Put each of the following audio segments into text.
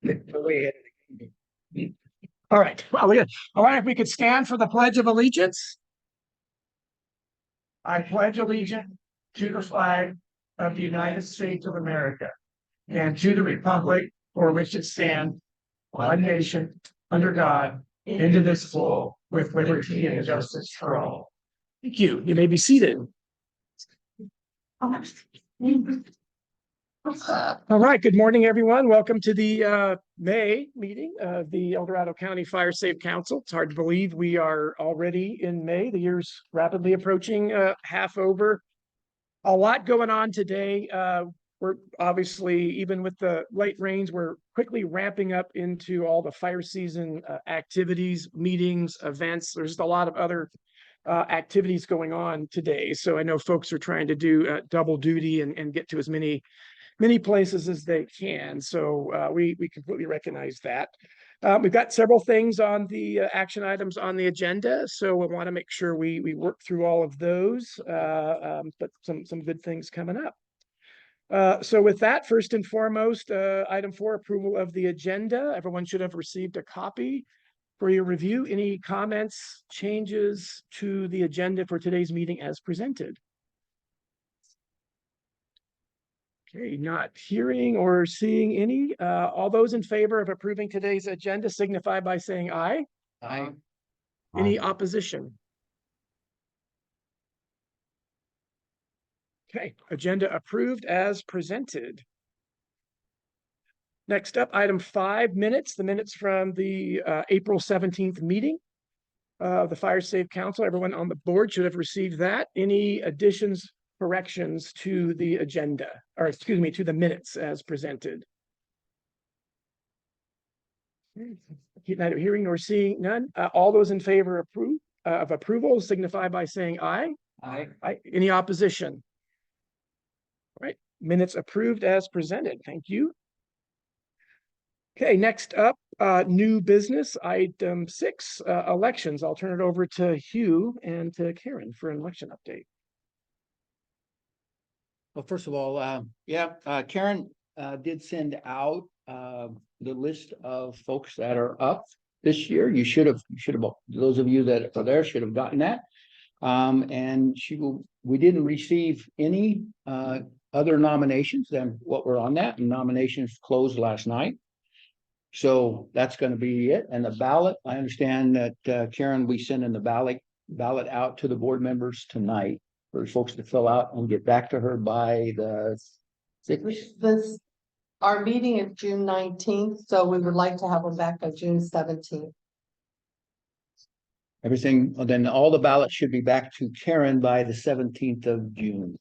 All right. Well, all right. If we could stand for the Pledge of Allegiance. I pledge allegiance to the flag of the United States of America and to the republic for which it stands, one nation, under God, indivisible, with liberty and justice for all. Thank you. You may be seated. All right. Good morning, everyone. Welcome to the May meeting of the El Dorado County Fire Safe Council. It's hard to believe we are already in May. The year's rapidly approaching, half over. A lot going on today. We're obviously, even with the late rains, we're quickly ramping up into all the fire season activities, meetings, events. There's just a lot of other activities going on today. So I know folks are trying to do double duty and get to as many places as they can. So we completely recognize that. We've got several things on the action items on the agenda. So we want to make sure we work through all of those, but some good things coming up. So with that, first and foremost, item 4, approval of the agenda. Everyone should have received a copy for your review. Any comments, changes to the agenda for today's meeting as presented? Okay, not hearing or seeing any. All those in favor of approving today's agenda signify by saying aye. Aye. Any opposition? Okay, agenda approved as presented. Next up, item 5, minutes. The minutes from the April 17th meeting. The Fire Safe Council. Everyone on the board should have received that. Any additions, corrections to the agenda, or excuse me, to the minutes as presented? Neither hearing nor seeing none. All those in favor of approval signify by saying aye. Aye. Aye. Any opposition? All right, minutes approved as presented. Thank you. Okay, next up, new business, item 6, elections. I'll turn it over to Hugh and to Karen for an election update. Well, first of all, Karen did send out the list of folks that are up this year. You should have, those of you that are there should have gotten that. And we didn't receive any other nominations than what were on that, and nominations closed last night. So that's going to be it. And the ballot, I understand that Karen, we send in the ballot out to the board members tonight for folks to fill out and get back to her by the 6th. Our meeting is June 19th, so we would like to have them back on June 17th. Everything, then all the ballots should be back to Karen by the 17th of June.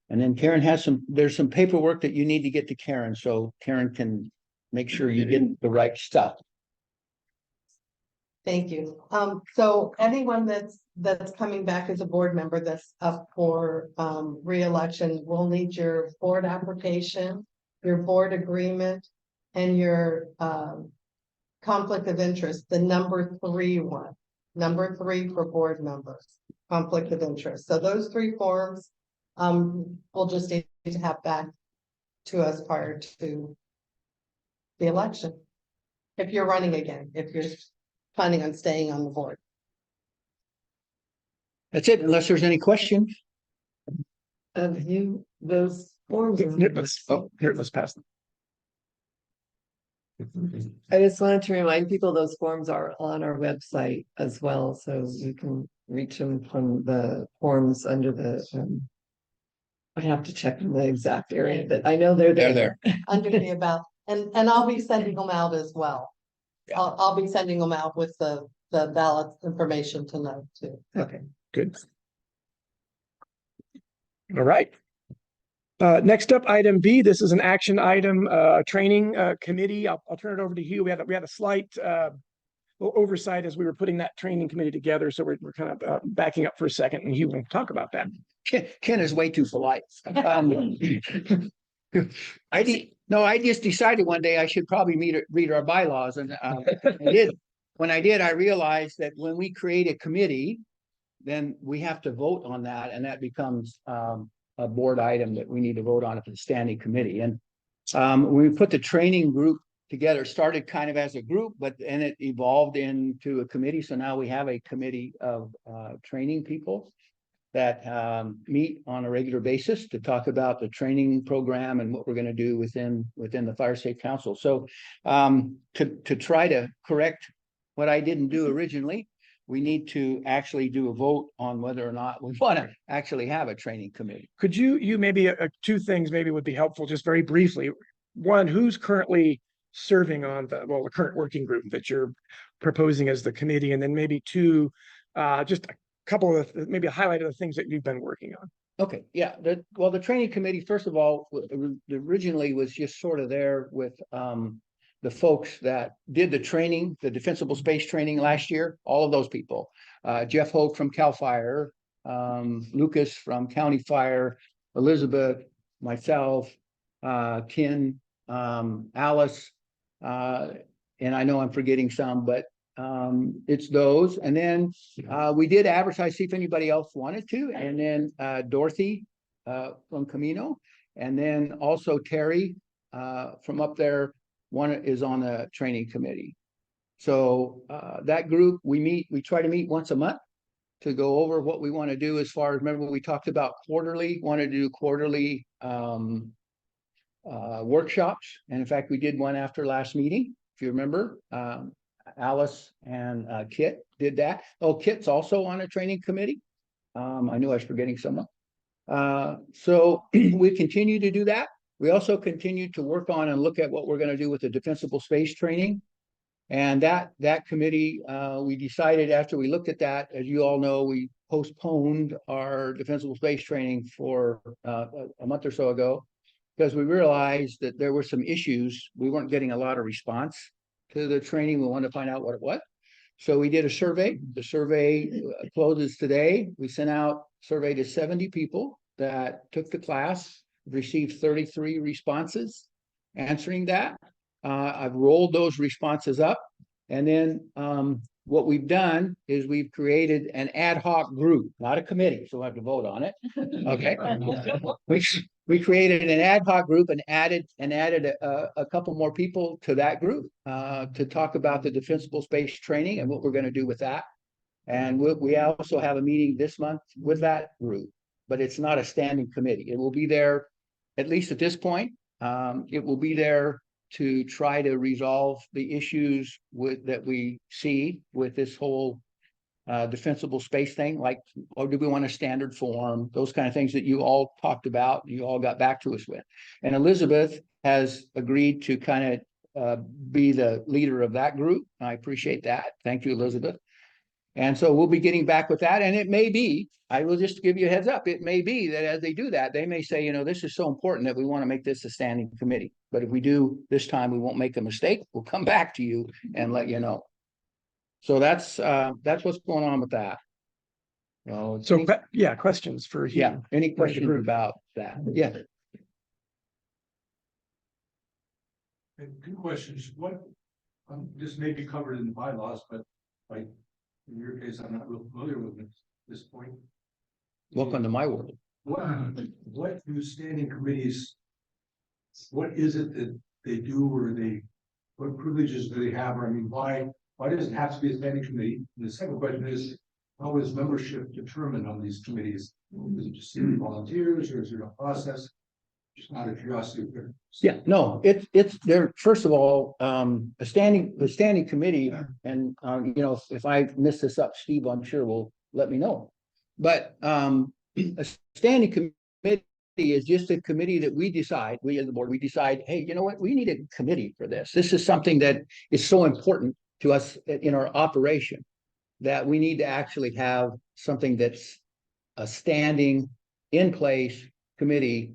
And then Karen has there's some paperwork that you need to get to Karen, so Karen can make sure you get the right stuff. Thank you. So anyone that's coming back as a board member that's up for re-election will need your board application, your board agreement, and your conflict of interest, the number 3 one. Number 3 for board members, conflict of interest. So those 3 forms we'll just need to have back to us prior to the election. If you're running again, if you're planning on staying on the board. That's it, unless there's any questions. Those forms. Let's pass them. I just wanted to remind people those forms are on our website as well, so you can reach them from the forms under the. I have to check in the exact area, but I know they're there. Under the about, and I'll be sending them out as well. Yeah. I'll be sending them out with the ballot information tonight too. Okay, good. All right. Next up, item B. This is an action item, training committee. I'll turn it over to Hugh. We had a slight little oversight as we were putting that training committee together, so we're kind of backing up for a second, and Hugh will talk about that. Ken is way too polite. I just decided one day I should probably read our bylaws, and I did. When I did, I realized that when we create a committee, then we have to vote on that, and that becomes a board item that we need to vote on at the standing committee. And when we put the training group together, started kind of as a group, but then it evolved into a committee. So now we have a committee of training people that meet on a regular basis to talk about the training program and what we're going to do within the Fire Safe Council. So to try to correct what I didn't do originally, we need to actually do a vote on whether or not we want to actually have a training committee. Could you maybe, two things maybe would be helpful, just very briefly. One, who's currently serving on the current working group that you're proposing as the committee? And then maybe two, just a couple of, maybe a highlight of the things that you've been working on. Okay, yeah, the training committee, first of all, originally was just sort of there with the folks that did the training, the defensible space training last year, all of those people. Jeff Hogue from CAL FIRE, Lucas from County Fire, Elizabeth, myself, Ken, Alice, and I know I'm forgetting some, but it's those. And then we did advertise, see if anybody else wanted to, and then Dorothy from Camino, and then also Terry from up there. One is on the training committee. So that group, we try to meet once a month to go over what we want to do as far as, remember we talked about quarterly, wanted to do quarterly workshops. And in fact, we did one after last meeting, if you remember. Alice and Kit did that. Oh, Kit's also on a training committee. I knew I was forgetting someone. So we continue to do that. We also continue to work on and look at what we're going to do with the defensible space training. And that committee, we decided after we looked at that, as you all know, we postponed our defensible space training for a month or so ago, because we realized that there were some issues. We weren't getting a lot of response to the training. We wanted to find out what it was. So we did a survey. The survey closes today. We sent out survey to 70 people that took the class, received 33 responses answering that. I've rolled those responses up. And then what we've done is we've created an ad hoc group, not a committee, so we'll have to vote on it. Okay. We created an ad hoc group and added a couple more people to that group to talk about the defensible space training and what we're going to do with that. And we also have a meeting this month with that group, but it's not a standing committee. It will be there, at least at this point, it will be there to try to resolve the issues that we see with this whole defensible space thing, like, or do we want a standard form, those kind of things that you all talked about, you all got back to us with. And Elizabeth has agreed to kind of be the leader of that group. I appreciate that. Thank you, Elizabeth. And so we'll be getting back with that. And it may be, I will just give you a heads up, it may be that as they do that, they may say, you know, this is so important that we want to make this a standing committee. But if we do this time, we won't make a mistake. We'll come back to you and let you know. So that's what's going on with that. So yeah, questions for you. Yeah, any questions about that? Yeah. Two questions. What, this may be covered in the bylaws, but like in your case, I'm not real familiar with it at this point. Welcome to my world. What do standing committees, what is it that they do, or what privileges do they have? Or I mean, why does it have to be a standing committee? And the second question is, how is membership determined on these committees? Is it just volunteers, or is there a process? Just out of curiosity. Yeah, no, it's there. First of all, the standing committee, and you know, if I miss this up, Steve, I'm sure will let me know. But a standing committee is just a committee that we decide, we as the board, we decide, hey, you know what, we need a committee for this. This is something that is so important to us in our operation that we need to actually have something that's a standing in place committee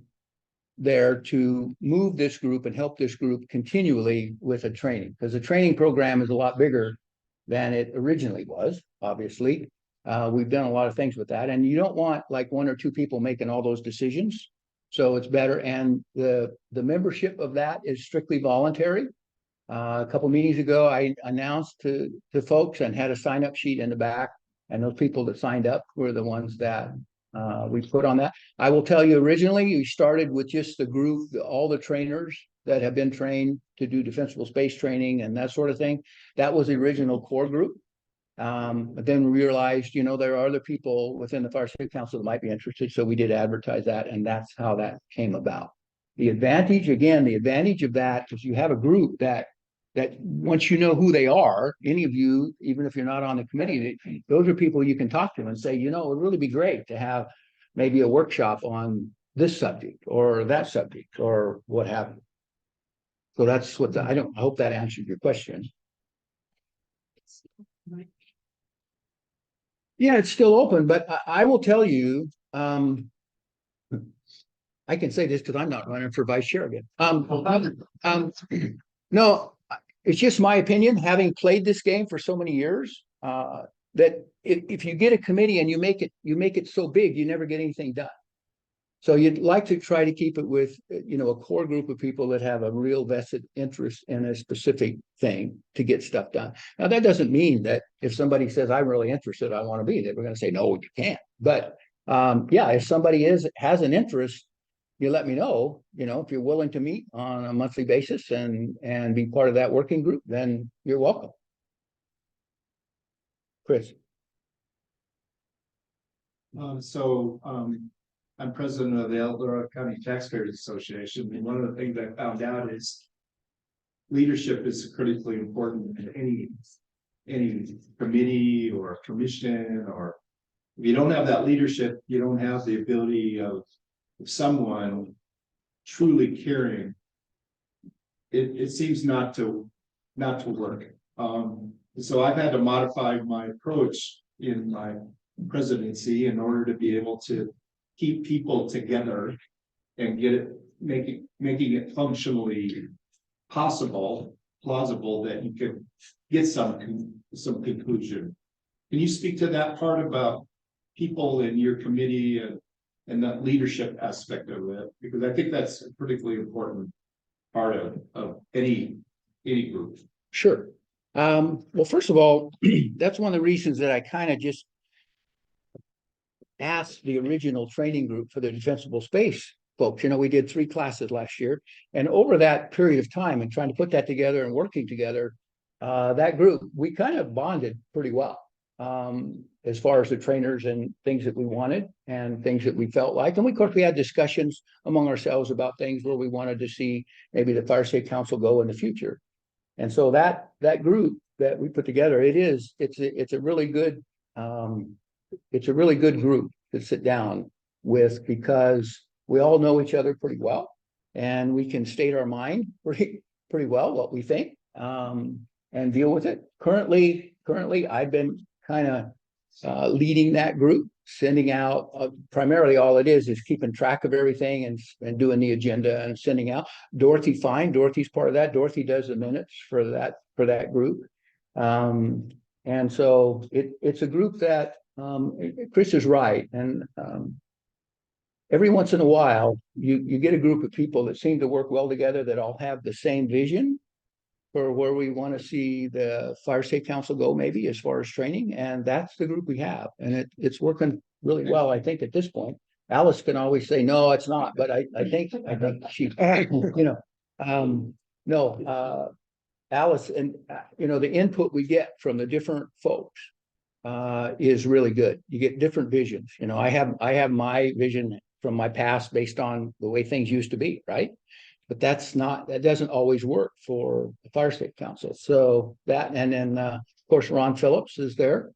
there to move this group and help this group continually with a training, because the training program is a lot bigger than it originally was. Obviously, we've done a lot of things with that, and you don't want like one or two people making all those decisions. So it's better, and the membership of that is strictly voluntary. A couple meetings ago, I announced to folks and had a sign-up sheet in the back, and those people that signed up were the ones that we put on that. I will tell you, originally we started with just the group, all the trainers that have been trained to do defensible space training and that sort of thing. That was the original core group. But then we realized, there are other people within the Fire Safety Council that might be interested, so we did advertise that, and that's how that came about. The advantage of that is you have a group that once you know who they are, any of you, even if you're not on the committee, those are people you can talk to and say, it would really be great to have maybe a workshop on this subject or that subject or what have you. So that's what I hope that answered your question. Yeah, it's still open, but I will tell you, I can say this because I'm not running for vice chair again. No, it's just my opinion, having played this game for so many years, that if you get a committee and you make it so big, you never get anything done. So you'd like to try to keep it with, a core group of people that have a real vested interest in a specific thing to get stuff done. Now, that doesn't mean that if somebody says, I'm really interested, I want to be there, we're going to say, no, you can't. But if somebody has an interest, you let me know, if you're willing to meet on a monthly basis and be part of that working group, then you're welcome. Chris. I'm president of the El Dorado County Taxpayers Association, and one of the things I found out is leadership is critically important in any committee or commission, or if you don't have that leadership, you don't have the ability of someone truly caring. It seems not to work. So I've had to modify my approach in my presidency in order to be able to keep people together and making it functionally plausible that you can get some conclusion. Can you speak to that part about people in your committee and that leadership aspect of it? Because I think that's a particularly important part of any group. Sure. Well, first of all, that's one of the reasons that I kind of just asked the original training group for the defensible space folks. We did 3 classes last year, and over that period of time and trying to put that together and working together, that group, we kind of bonded pretty well as far as the trainers and things that we wanted and things that we felt like. And of course, we had discussions among ourselves about things where we wanted to see maybe the Fire Safety Council go in the future. And so that group that we put together, it's a really good group to sit down with, because we all know each other pretty well and we can state our mind pretty well what we think and deal with it. Currently I've been kind of leading that group, sending out primarily all it is keeping track of everything and doing the agenda and sending out. Dorothy's part of that. Dorothy does the minutes for that group. And so it's a group that Chris is right. And every once in a while, you get a group of people that seem to work well together, that all have the same vision for where we want to see the Fire Safety Council go, maybe as far as training. And that's the group we have. And it's working really well, I think, at this point. Alice can always say, no, it's not. But I think she, Alice, and the input we get from the different folks is really good. You get different visions. I have my vision from my past based on the way things used to be, right? But that doesn't always work for the Fire Safety Council. So that, and then of course Ron Phillips is there.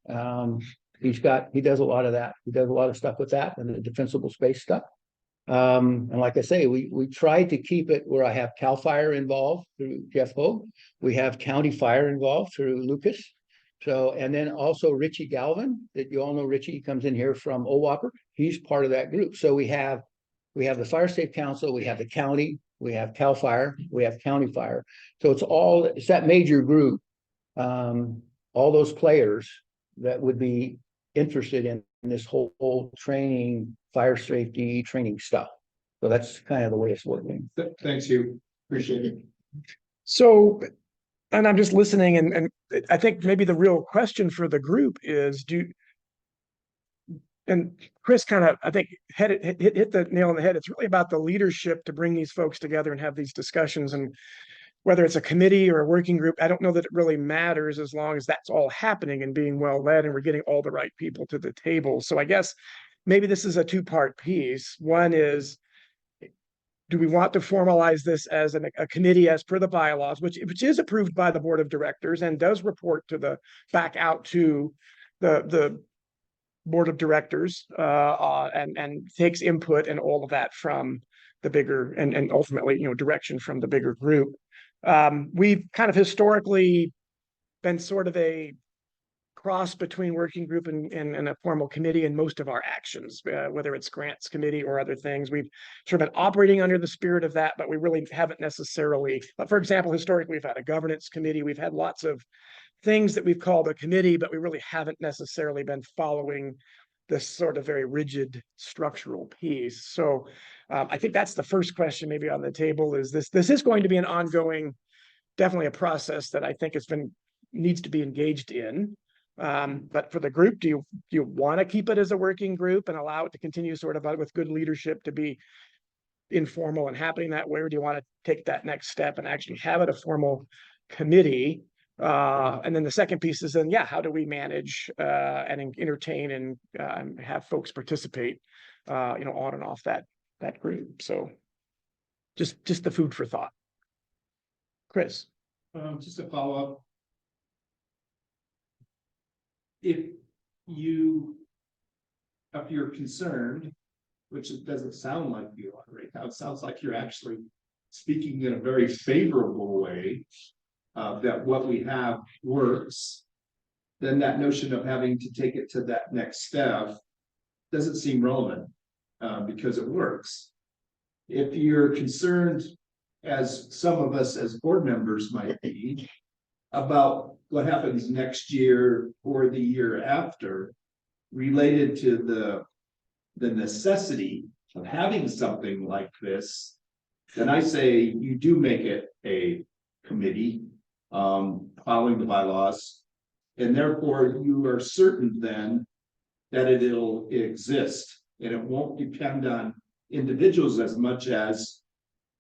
He does a lot of that. He does a lot of stuff with that and the defensible space stuff. And like I say, we try to keep it where I have CAL FIRE involved through Jeff Hogue. We have County Fire involved through Lucas. So, and then also Richie Galvin, that you all know. Richie comes in here from OWOPR. He's part of that group. So we have the Fire Safety Council, we have the county, we have CAL FIRE, we have County Fire. So it's that major group, all those players that would be interested in this whole training, fire safety training stuff. So that's kind of the way it's working. Thanks, you. Appreciate it. So, and I'm just listening, and I think maybe the real question for the group is, and Chris kind of, I think, hit the nail on the head. It's really about the leadership to bring these folks together and have these discussions. And whether it's a committee or a working group, I don't know that it really matters as long as that's all happening and being well led and we're getting all the right people to the table. So I guess maybe this is a two-part piece. One is, do we want to formalize this as a committee as per the bylaws, which is approved by the board of directors and does report to back out to the board of directors and takes input and all of that from the bigger and ultimately, direction from the bigger group. We've kind of historically been sort of a cross between working group and a formal committee in most of our actions, whether it's grants committee or other things. We've sort of been operating under the spirit of that, but we really haven't necessarily, for example, historically, we've had a governance committee. We've had lots of things that we've called a committee, but we really haven't necessarily been following this sort of very rigid structural piece. So I think that's the first question maybe on the table is this is going to be an ongoing, definitely a process that I think needs to be engaged in. But for the group, do you want to keep it as a working group and allow it to continue sort of with good leadership to be informal and happening that way? Or do you want to take that next step and actually have it a formal committee? And then the second piece is then, how do we manage and entertain and have folks participate, on and off that group? So just the food for thought. Chris. Just a follow-up. If you're concerned, which it doesn't sound like you are right now, it sounds like you're actually speaking in a very favorable way, that what we have works, then that notion of having to take it to that next step doesn't seem relevant, because it works. If you're concerned, as some of us as board members might be, about what happens next year or the year after, related to the necessity of having something like this, then I say you do make it a committee, following the bylaws, and therefore you are certain then that it'll exist and it won't depend on individuals as much as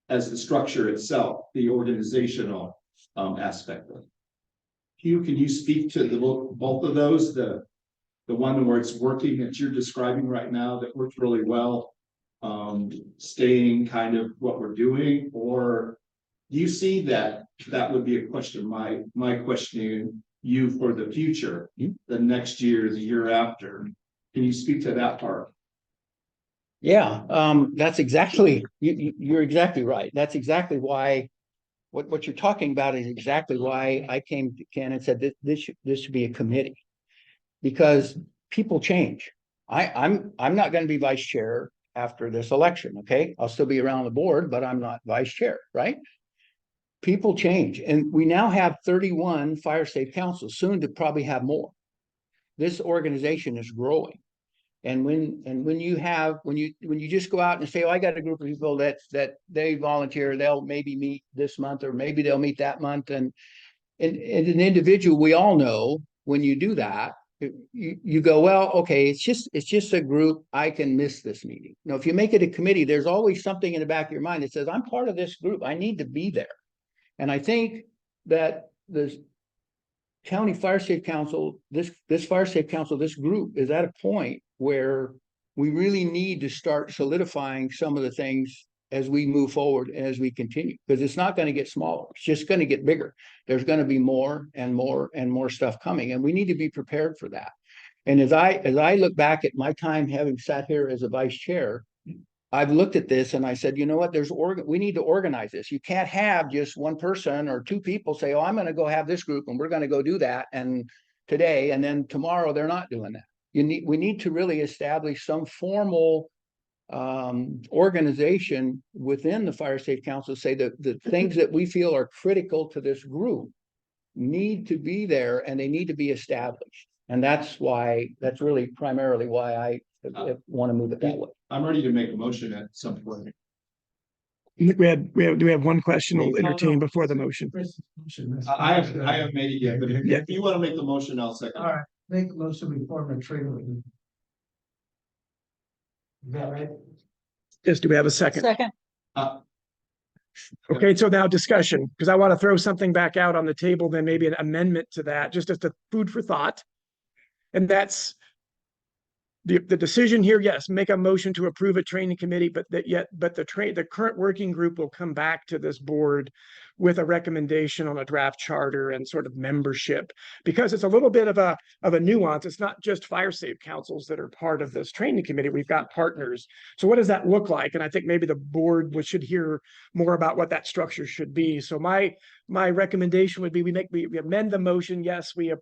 the structure itself, the organizational aspect of it. Hugh, can you speak to both of those? The one where it's working that you're describing right now that works really well, staying kind of what we're doing, or do you see that would be a question? My questioning you for the future, the next year, the year after. Can you speak to that part? Yeah, that's exactly, you're exactly right. That's exactly why what you're talking about is exactly why I came to Ken and said that this should be a committee, because people change. I'm not going to be vice chair after this election. Okay, I'll still be around the board, but I'm not vice chair, right? People change, and we now have 31 fire safe councils, soon to probably have more. This organization is growing. And when you just go out and say, oh, I got a group of people that they volunteer, they'll maybe meet this month, or maybe they'll meet that month. And an individual, we all know when you do that, you go, well, okay, it's just a group, I can miss this meeting. Now, if you make it a committee, there's always something in the back of your mind that says, I'm part of this group, I need to be there. And I think that the County Fire Safe Council, this Fire Safe Council, this group is at a point where we really need to start solidifying some of the things as we move forward and as we continue, because it's not going to get smaller. It's just going to get bigger. There's going to be more and more and more stuff coming, and we need to be prepared for that. And as I look back at my time having sat here as a vice chair, I've looked at this and I said, you know what, we need to organize this. You can't have just one person or two people say, oh, I'm going to go have this group and we're going to go do that. And today, and then tomorrow they're not doing that. We need to really establish some formal organization within the Fire Safe Council, say that the things that we feel are critical to this group need to be there and they need to be established. And that's really primarily why I want to move it that way. I'm ready to make a motion at some point. Do we have one question we'll entertain before the motion? I haven't made it yet, but if you want to make the motion, I'll second. All right, make a motion, we form a trade union. Is that right? Yes, do we have a second? Second, Okay, so now discussion, because I want to throw something back out on the table, then maybe an amendment to that, just as a food for thought. And that's the decision here, yes, make a motion to approve a training committee, but the current working group will come back to this board with a recommendation on a draft charter and sort of membership, because it's a little bit of a nuance. It's not just fire safe councils that are part of this training committee. We've got partners. So what does that look like? And I think maybe the board should hear more about what that structure should be. So my recommendation would be we amend the motion. Yes, we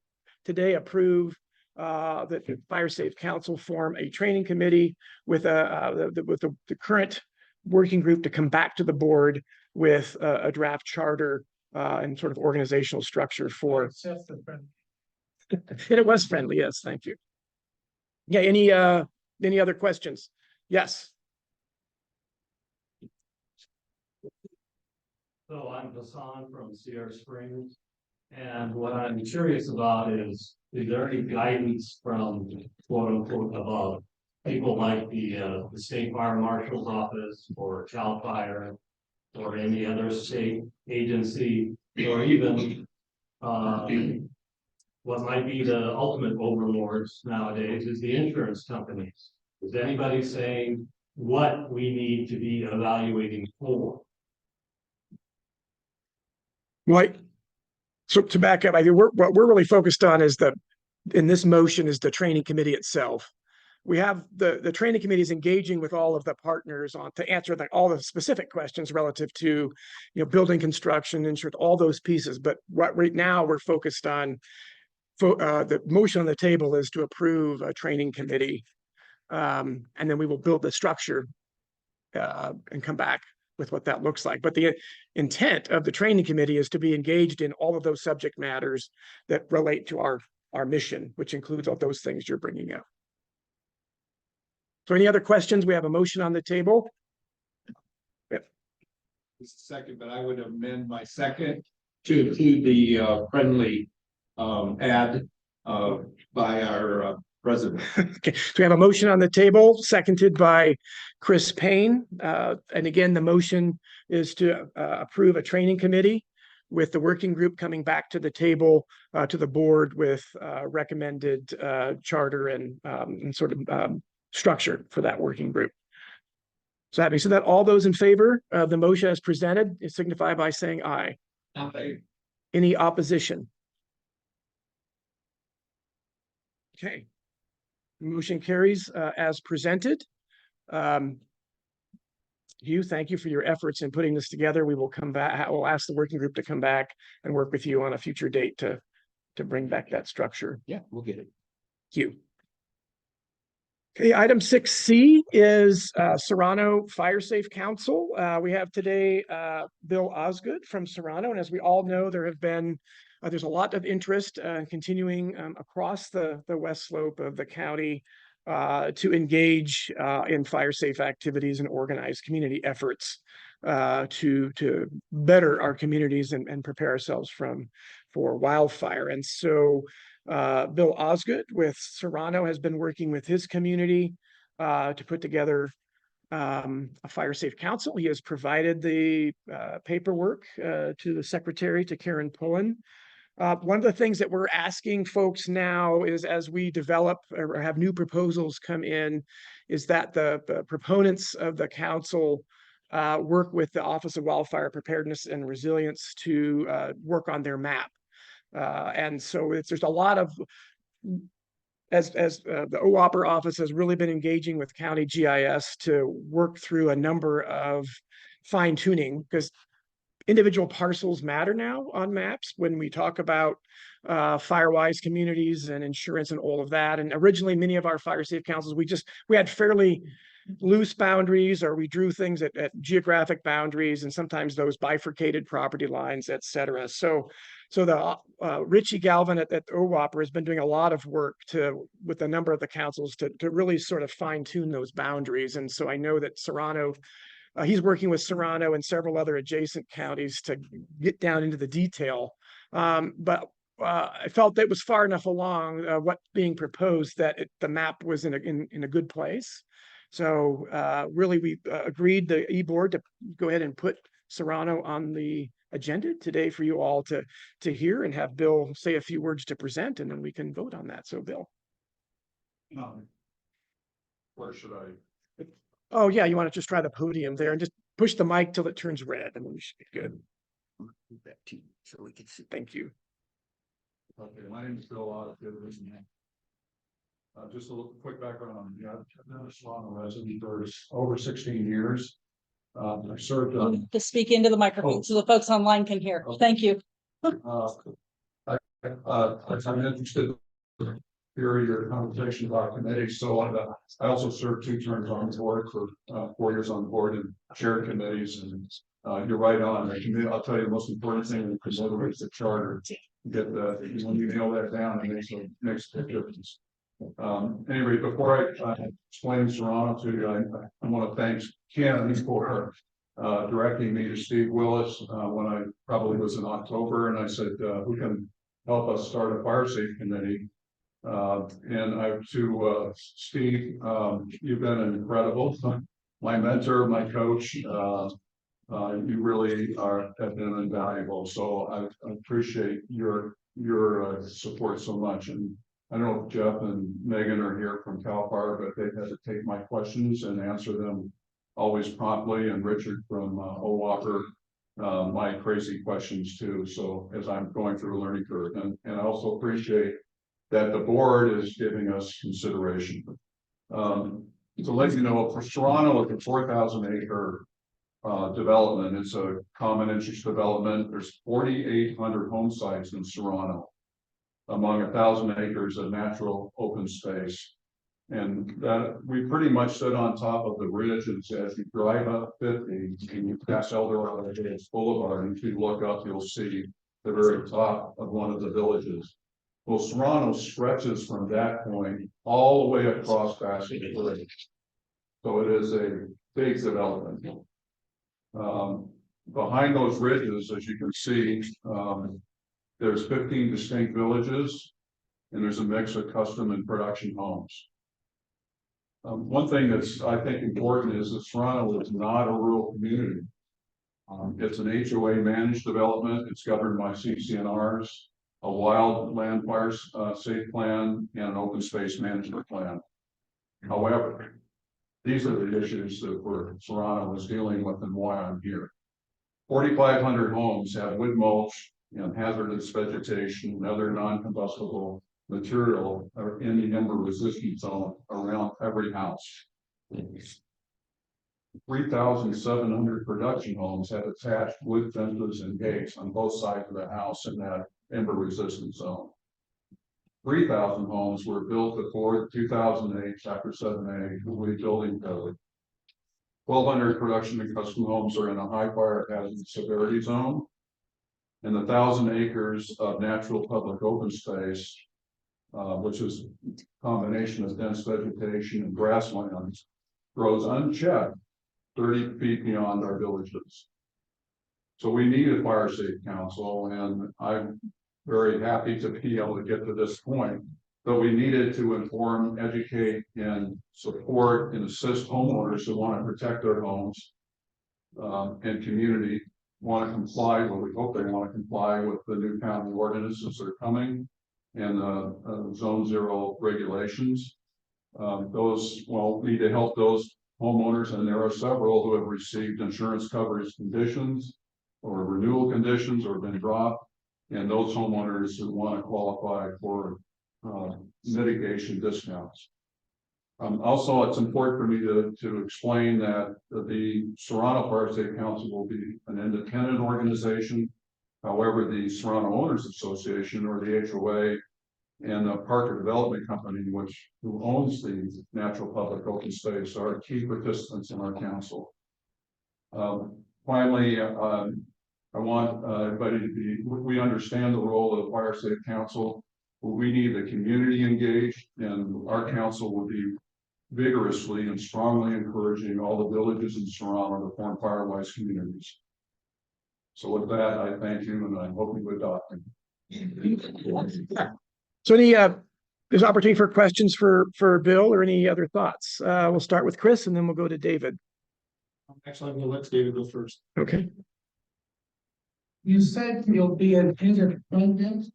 today approve that the Fire Safe Council form a training committee with the current working group to come back to the board with a draft charter and sort of organizational structure for. And it was friendly, yes, thank you. Yeah, any other questions? Yes. So I'm Hassan from Sierra Springs. And what I'm curious about is there any guidance from quote unquote above? People like the state fire marshal's office or CAL FIRE or any other state agency, or even what might be the ultimate overlords nowadays is the insurance companies. Is anybody saying what we need to be evaluating for? Right. So to back up, I mean, what we're really focused on is in this motion is the training committee itself. We have the training committee is engaging with all of the partners to answer all the specific questions relative to, building construction, insurance, all those pieces. But what right now we're focused on, the motion on the table is to approve a training committee. And then we will build the structure and come back with what that looks like. But the intent of the training committee is to be engaged in all of those subject matters that relate to our mission, which includes all those things you're bringing up. So any other questions? We have a motion on the table. Yep. Second, but I would amend my second to include the friendly ad by our president. Okay, so we have a motion on the table, seconded by Chris Payne. And again, the motion is to approve a training committee with the working group coming back to the table, to the board with recommended charter and sort of structure for that working group. So having said that, all those in favor of the motion as presented, signify by saying aye. Aye. Any opposition? Okay. Motion carries as presented. Hugh, thank you for your efforts in putting this together. We will come back. We'll ask the working group to come back and work with you on a future date to bring back that structure. Yeah, we'll get it. Hugh. Okay, item 6C is Serrano Fire Safe Council. We have today Bill Osgood from Serrano, and as we all know, there's a lot of interest continuing across the west slope of the county to engage in fire safe activities and organized community efforts to better our communities and prepare ourselves for wildfire. And so Bill Osgood with Serrano has been working with his community to put together a fire safe council. He has provided the paperwork to the secretary, to Karen Pullen. One of the things that we're asking folks now is, as we develop or have new proposals come in, is that the proponents of the council work with the Office of Wildfire Preparedness and Resilience to work on their map. And so there's a lot of, as the OWOPR office has really been engaging with county GIS to work through a number of fine tuning, because individual parcels matter now on maps when we talk about firewise communities and insurance and all of that. And originally, many of our fire safe councils, we had fairly loose boundaries, or we drew things at geographic boundaries, and sometimes those bifurcated property lines, et cetera. So the Richie Galvin at OWOPR has been doing a lot of work with a number of the councils to really sort of fine tune those boundaries. And so I know that Serrano, he's working with Serrano and several other adjacent counties to get down into the detail. But I felt that was far enough along what's being proposed that the map was in a good place. So really, we agreed, the e-board, to go ahead and put Serrano on the agenda today for you all to hear, and have Bill say a few words to present, and then we can vote on that. So Bill. Where should I? Oh, yeah, you want to just try the podium there and just push the mic till it turns red, and then we should be good. Back to you so we can see. Thank you. Okay, my name is Bill Ott. Just a little quick background on me. I've been a Solano resident for over 16 years. I served on, To speak into the microphone so the folks online can hear. Thank you. I'm interested in hearing your conversation about committees. So I also served 2 terms on the board for 4 years on the board and chaired committees. And you're right on. I'll tell you the most important thing in the committee is the charter. Get when you nail that down, it makes a big difference. Anyway, before I explain Serrano to you, I want to thank Ken for directing me to Steve Willis when I probably was in October, and I said, who can help us start a fire safety committee? And to Steve, you've been incredible, my mentor, my coach. You really have been invaluable. So I appreciate your support so much. And I don't know if Jeff and Megan are here from CAL FIRE, but they had to take my questions and answer them always promptly. And Richard from OWalker, my crazy questions too. So as I'm going through a learning curve, and I also appreciate that the board is giving us consideration. To let you know, for Serrano, it's a 4,000 acre development. It's a common interest development. There's 4,800 home sites in Serrano, among 1,000 acres of natural open space. And that we pretty much sit on top of the ridge, and as you drive up 50 and you pass Eldorado Boulevard, and if you look up, you'll see the very top of one of the villages. Well, Serrano stretches from that point all the way across Basket Ridge. So it is a big development. Behind those ridges, as you can see, there's 15 distinct villages, and there's a mix of custom and production homes. One thing that's, I think, important is that Serrano is not a rural community. It's an HOA managed development. It's governed by CCNRs, a wildland fire safe plan, and an open space management plan. However, these are the issues that Serrano is dealing with and why I'm here. 4,500 homes have wood mulch and hazardous vegetation and other non-combustible material are in the ember resistant zone around every house. 3,700 production homes have attached wood fences and gates on both sides of the house in that ember resistant zone. 3,000 homes were built before the 2008 Chapter 7A building code. 1,200 production and custom homes are in a high fire hazard severity zone. And 1,000 acres of natural public open space, which is a combination of dense vegetation and grasslands, grows unchecked 30 feet beyond our villages. So we need a fire safe council, and I'm very happy to be able to get to this point. But we needed to inform, educate, and support and assist homeowners who want to protect their homes and community want to comply, well, we hope they want to comply with the new county ordinances that are coming and zone 0 regulations. Those will need to help those homeowners, and there are several who have received insurance coverage conditions or renewal conditions or been dropped, and those homeowners who want to qualify for mitigation discounts. Also, it's important for me to explain that the Serrano Fire Safe Council will be an independent organization. However, the Serrano Owners Association, or the HOA, and the Parker Development Company, who owns the natural public open space, are key participants in our council. Finally, I want everybody to be, we understand the role of the Fire Safe Council. We need the community engaged, and our council will be vigorously and strongly encouraging all the villages in Serrano to form fire-wise communities. So with that, I thank you, and I hope you adopt me. So any there's opportunity for questions for Bill or any other thoughts. We'll start with Chris and then we'll go to David. Actually, I'm gonna let David go first. Okay. You said you'll be an independent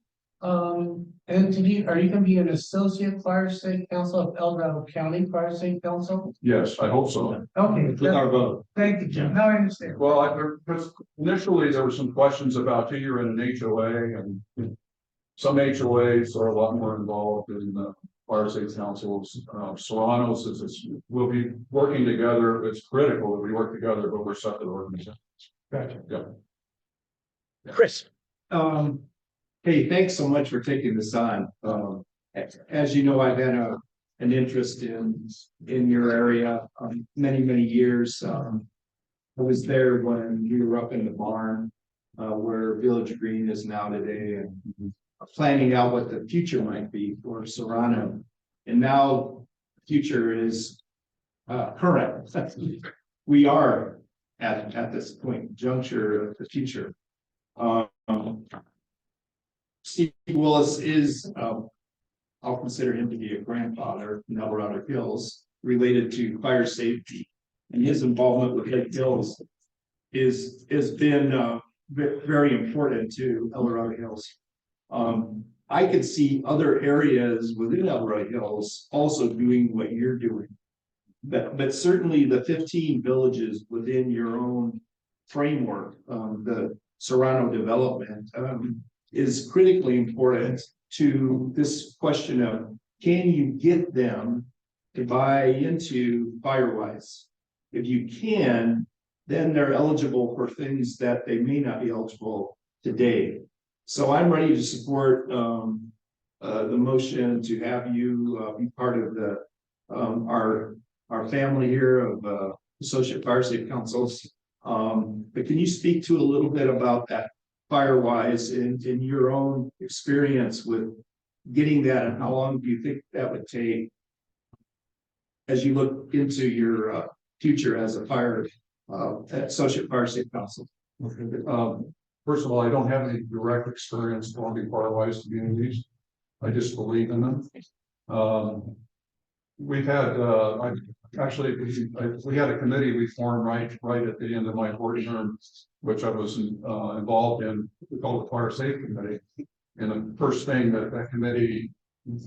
entity. Are you gonna be an associate fire state council of El Dorado County Fire State Council? Yes, I hope so. Okay, With our vote. thank you, Jim. Now I understand. Well, because initially there were some questions about who you're in an HOA and some HOAs are a lot more involved in the fire state councils. Serrano's we'll be working together. It's critical that we work together, but we're separate organizations. Gotcha. Yeah. Chris. Hey, thanks so much for taking this on. As you know, I've had an interest in your area, many years. I was there when you were up in the barn, where Village Green is now today, and planning out what the future might be for Serrano. And now the future is current. We are at this point juncture of the future. Steve Willis is, I'll consider him to be a grandfather in El Dorado Hills related to fire safety. And his involvement with Lake Hills has been very important to El Dorado Hills. I could see other areas within El Dorado Hills also doing what you're doing. But certainly the 15 villages within your own framework, the Serrano development, is critically important to this question of, can you get them to buy into Firewise? If you can, then they're eligible for things that they may not be eligible today. So I'm ready to support the motion to have you be part of the our family here of associate fire safety councils. But can you speak to a little bit about that Firewise in your own experience with getting that, and how long do you think that would take as you look into your future as a associate fire safety council? First of all, I don't have any direct experience forming Firewise communities. I just believe in them. We've had, we had a committee we formed right at the end of my board term, which I was involved in. We called the Fire Safety Committee. And the first thing that committee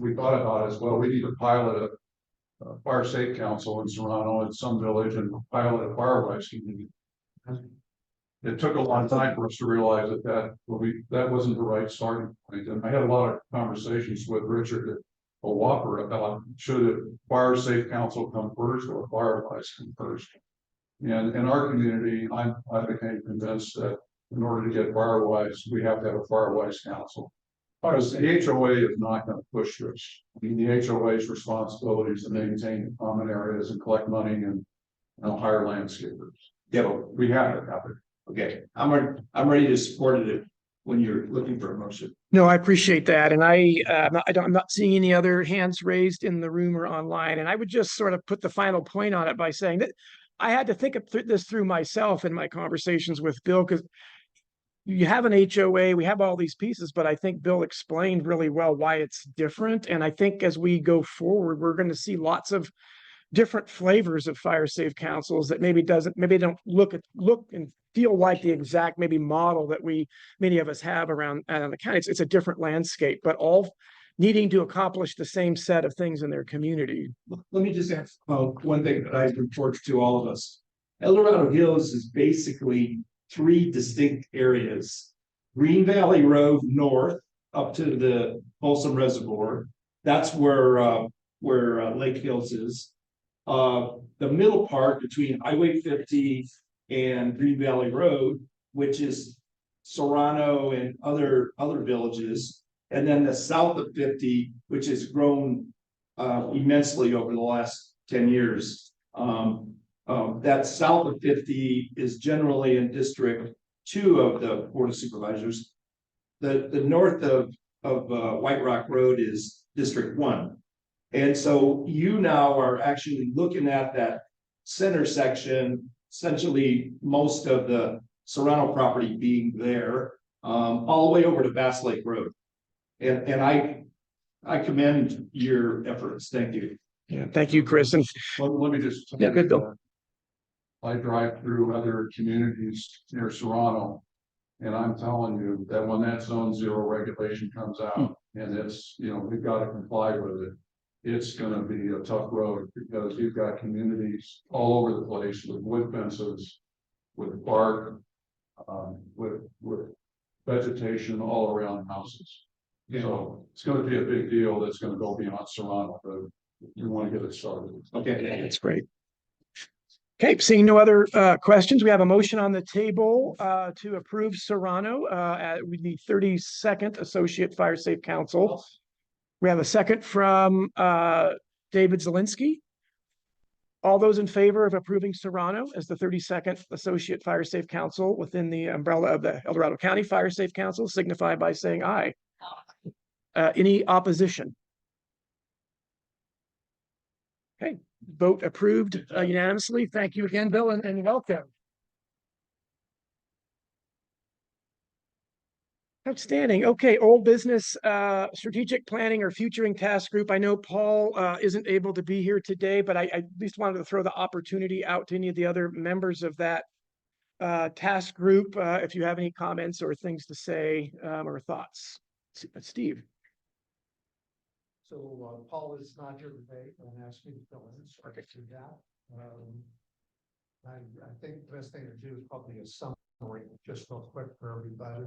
we thought about is, well, we need to pilot a fire safety council in Serrano in some village and pilot a Firewise community. It took a long time for us to realize that wasn't the right starting point. And I had a lot of conversations with Richard at Whopper about, should a fire safe council come first or a Firewise come first? And in our community, I became convinced that in order to get Firewise, we have to have a Firewise council. Because the HOA is not going to push this. I mean, the HOA's responsibility is to maintain the common areas and collect money and hire landscapers. Yeah, So we have to have it. okay. I'm ready to support it when you're looking for a motion. No, I appreciate that. And I'm not seeing any other hands raised in the room or online. And I would just sort of put the final point on it by saying that I had to think of this through myself in my conversations with Bill, because you have an HOA, we have all these pieces, but I think Bill explained really well why it's different. And I think as we go forward, we're going to see lots of different flavors of fire safe councils that maybe don't look and feel like the exact maybe model that many of us have around the county. It's a different landscape, but all needing to accomplish the same set of things in their community. Let me just ask one thing that I report to all of us. El Dorado Hills is basically 3 distinct areas. Green Valley Road north up to the Folsom Reservoir. That's where Lake Hills is. The middle part between Highway 50 and Green Valley Road, which is Serrano and other villages. And then the south of 50, which has grown immensely over the last 10 years. That south of 50 is generally in District 2 of the Board of Supervisors. The north of White Rock Road is District 1. And so you now are actually looking at that center section, essentially most of the Serrano property being there, all the way over to Bass Lake Road. And I commend your efforts. Thank you. Yeah, thank you, Chris. And Let me just. Yeah, good, Bill. I drive through other communities near Serrano. And I'm telling you that when that zone zero regulation comes out and it's, we've got to comply with it. It's gonna be a tough road because you've got communities all over the place with wood fences, with bark, with vegetation all around houses. So it's gonna be a big deal that's gonna go beyond Serrano, but you want to get it started. Okay. that's great. Okay, seeing no other questions, we have a motion on the table to approve Serrano with the 32nd Associate Fire Safe Council. We have a second from David Zielinski. All those in favor of approving Serrano as the 32nd Associate Fire Safe Council within the umbrella of the El Dorado County Fire Safe Council signify by saying aye. Any opposition? Okay, vote approved unanimously. Thank you again, Bill, and welcome. Outstanding. Okay, old business, strategic planning or futuring task group. I know Paul isn't able to be here today, but I at least wanted to throw the opportunity out to any of the other members of that task group. If you have any comments or things to say or thoughts. Steve. So Paul is not here today and asked me to fill in, so I can do that. I think the best thing to do is probably a summary, just real quick for everybody.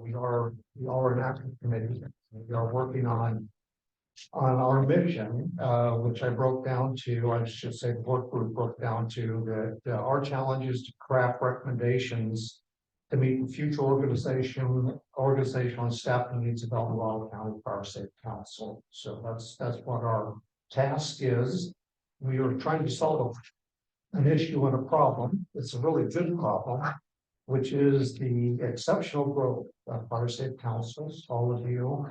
We are an active committee. We are working on our mission, which I broke down to, I should say the work group broke down to that our challenge is to craft recommendations to meet future organizational and staffing needs of El Dorado County Fire Safe Council. So that's what our task is. We are trying to solve an issue and a problem. It's a really good problem, which is the exceptional growth of Fire Safe Councils, all of you,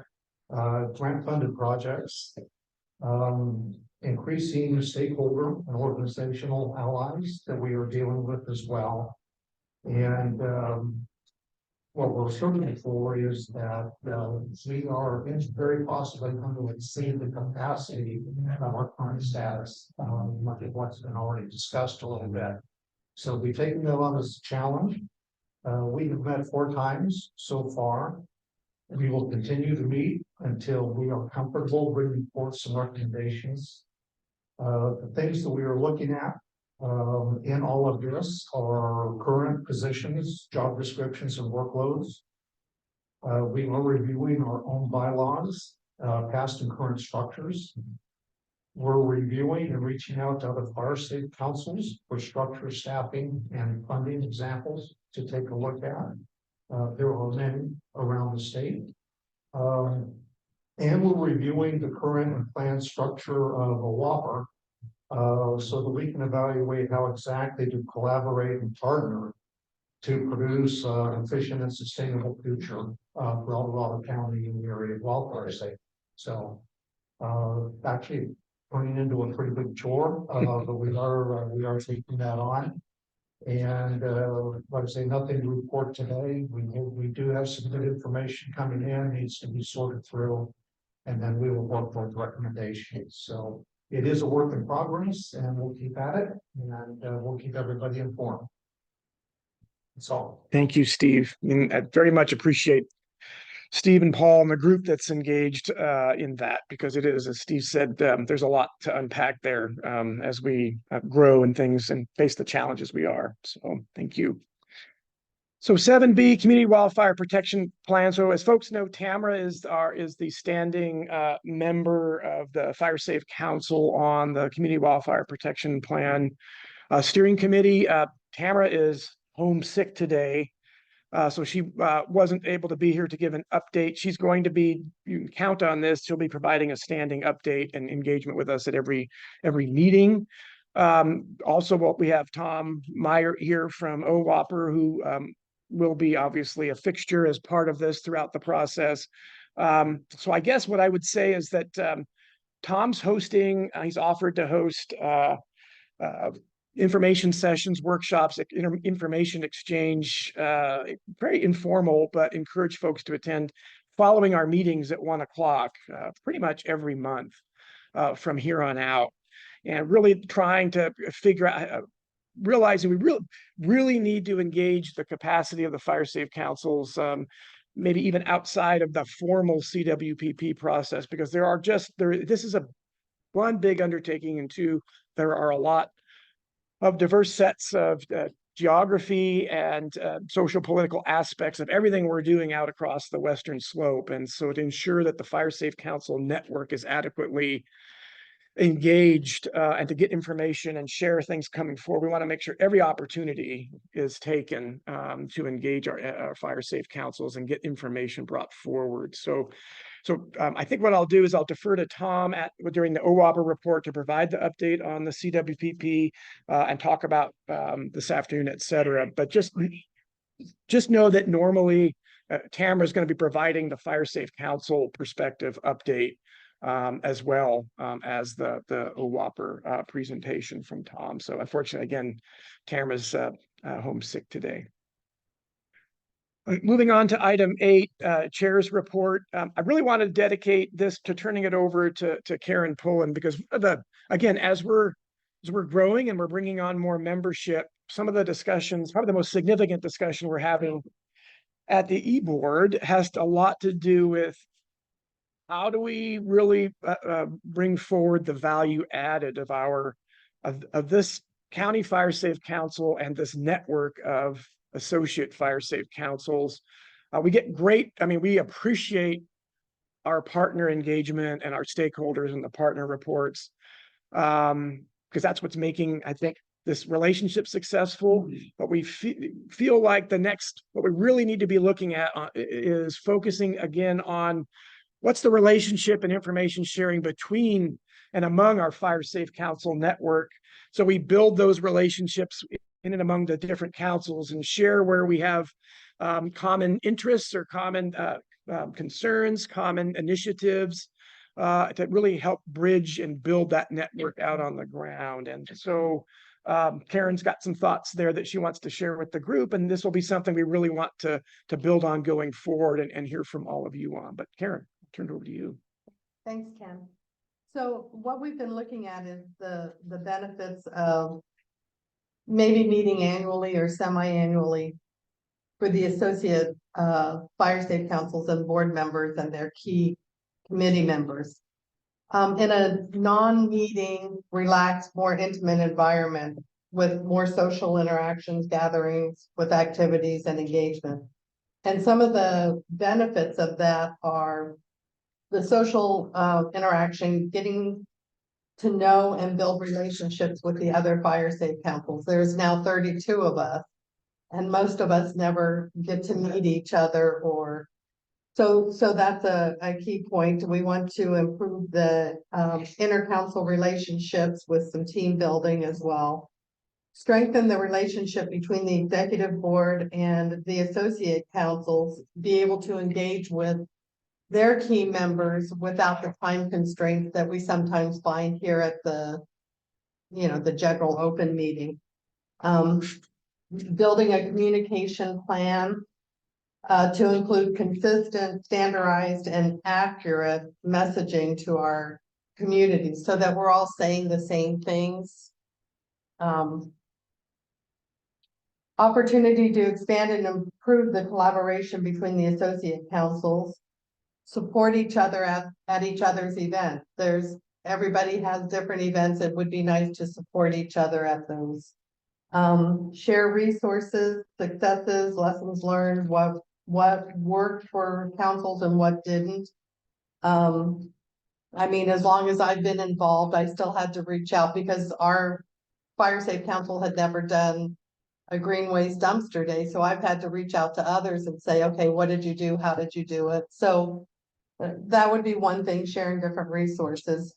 grant funded projects, increasing stakeholder and organizational allies that we are dealing with as well. And what we're searching for is that we are very possibly going to exceed the capacity of our current status, much of what's been already discussed a little bit. So we've taken that on as a challenge. We have met 4 times so far. We will continue to meet until we are comfortable bringing forth some recommendations. The things that we are looking at in all of this are current positions, job descriptions, and workloads. We are reviewing our own bylaws, past and current structures. We're reviewing and reaching out to other fire safe councils for structure, staffing, and funding examples to take a look at. There are many around the state. And we're reviewing the current and planned structure of a Whopper so that we can evaluate how exactly to collaborate and partner to produce an efficient and sustainable future for El Dorado County in the area of wildfire safety. So actually turning into a pretty big chore, but we are taking that on. And like I say, nothing to report today. We do have some good information coming in, needs to be sorted through, and then we will work with recommendations. So it is a work in progress, and we'll keep at it, and we'll keep everybody informed. That's all. Thank you, Steve. And I very much appreciate Steve and Paul and the group that's engaged in that, because it is, as Steve said, there's a lot to unpack there as we grow and things and face the challenges we are. So thank you. So 7B, Community Wildfire Protection Plan. So as folks know, Tamara is the standing member of the Fire Safe Council on the Community Wildfire Protection Plan Steering Committee. Tamara is homesick today. So she wasn't able to be here to give an update. She's going to be, you can count on this, she'll be providing a standing update and engagement with us at every meeting. Also, we have Tom Meyer here from OWAPR, who will be obviously a fixture as part of this throughout the process. So I guess what I would say is that Tom's hosting, he's offered to host information sessions, workshops, information exchange, very informal, but encourage folks to attend following our meetings at 1 o'clock, pretty much every month, from here on out. And really trying to figure out, realizing we really need to engage the capacity of the fire safe councils, maybe even outside of the formal CWPP process, because this is one big undertaking, and two, there are a lot of diverse sets of geography and social political aspects of everything we're doing out across the Western Slope. And so to ensure that the Fire Safe Council network is adequately engaged and to get information and share things coming forward, we want to make sure every opportunity is taken to engage our fire safe councils and get information brought forward. So I think what I'll do is I'll defer to Tom during the OWAPR report to provide the update on the CWPP and talk about this afternoon, et cetera. But just know that normally Tamara is going to be providing the Fire Safe Council perspective update as well as the OWAPR presentation from Tom. So unfortunately, again, Tamara's homesick today. Moving on to item 8, Chair's report. I really want to dedicate this to turning it over to Karen Pullen, because again, as we're growing and we're bringing on more membership, some of the discussions, probably the most significant discussion we're having at the e-board has a lot to do with how do we really bring forward the value added of this County Fire Safe Council and this network of associate fire safe councils. We appreciate our partner engagement and our stakeholders and the partner reports, because that's what's making, I think, this relationship successful. But we feel like what we really need to be looking at is focusing again on what's the relationship and information sharing between and among our Fire Safe Council network. So we build those relationships in and among the different councils and share where we have common interests or common concerns, common initiatives to really help bridge and build that network out on the ground. And so Karen's got some thoughts there that she wants to share with the group, and this will be something we really want to build on going forward and hear from all of you on. But Karen, turn it over to you. Thanks, Ken. So what we've been looking at is the benefits of maybe meeting annually or semi-annually for the associate fire safe councils and board members and their key committee members. In a non-meeting, relaxed, more intimate environment with more social interactions, gatherings, with activities and engagement. And some of the benefits of that are the social interaction, getting to know and build relationships with the other fire safe councils. There's now 32 of us, and most of us never get to meet each other, or so that's a key point. We want to improve the inter-council relationships with some team building as well. Strengthen the relationship between the executive board and the associate councils, be able to engage with their key members without the time constraints that we sometimes find here at the general open meeting. Building a communication plan to include consistent, standardized, and accurate messaging to our community so that we're all saying the same things. Opportunity to expand and improve the collaboration between the associate councils. Support each other at each other's events. Everybody has different events. It would be nice to support each other at those. Share resources, successes, lessons learned, what worked for councils and what didn't. As long as I've been involved, I still had to reach out because our Fire Safe Council had never done a green waste dumpster day. So I've had to reach out to others and say, okay, what did you do? How did you do it? So that would be one thing, sharing different resources.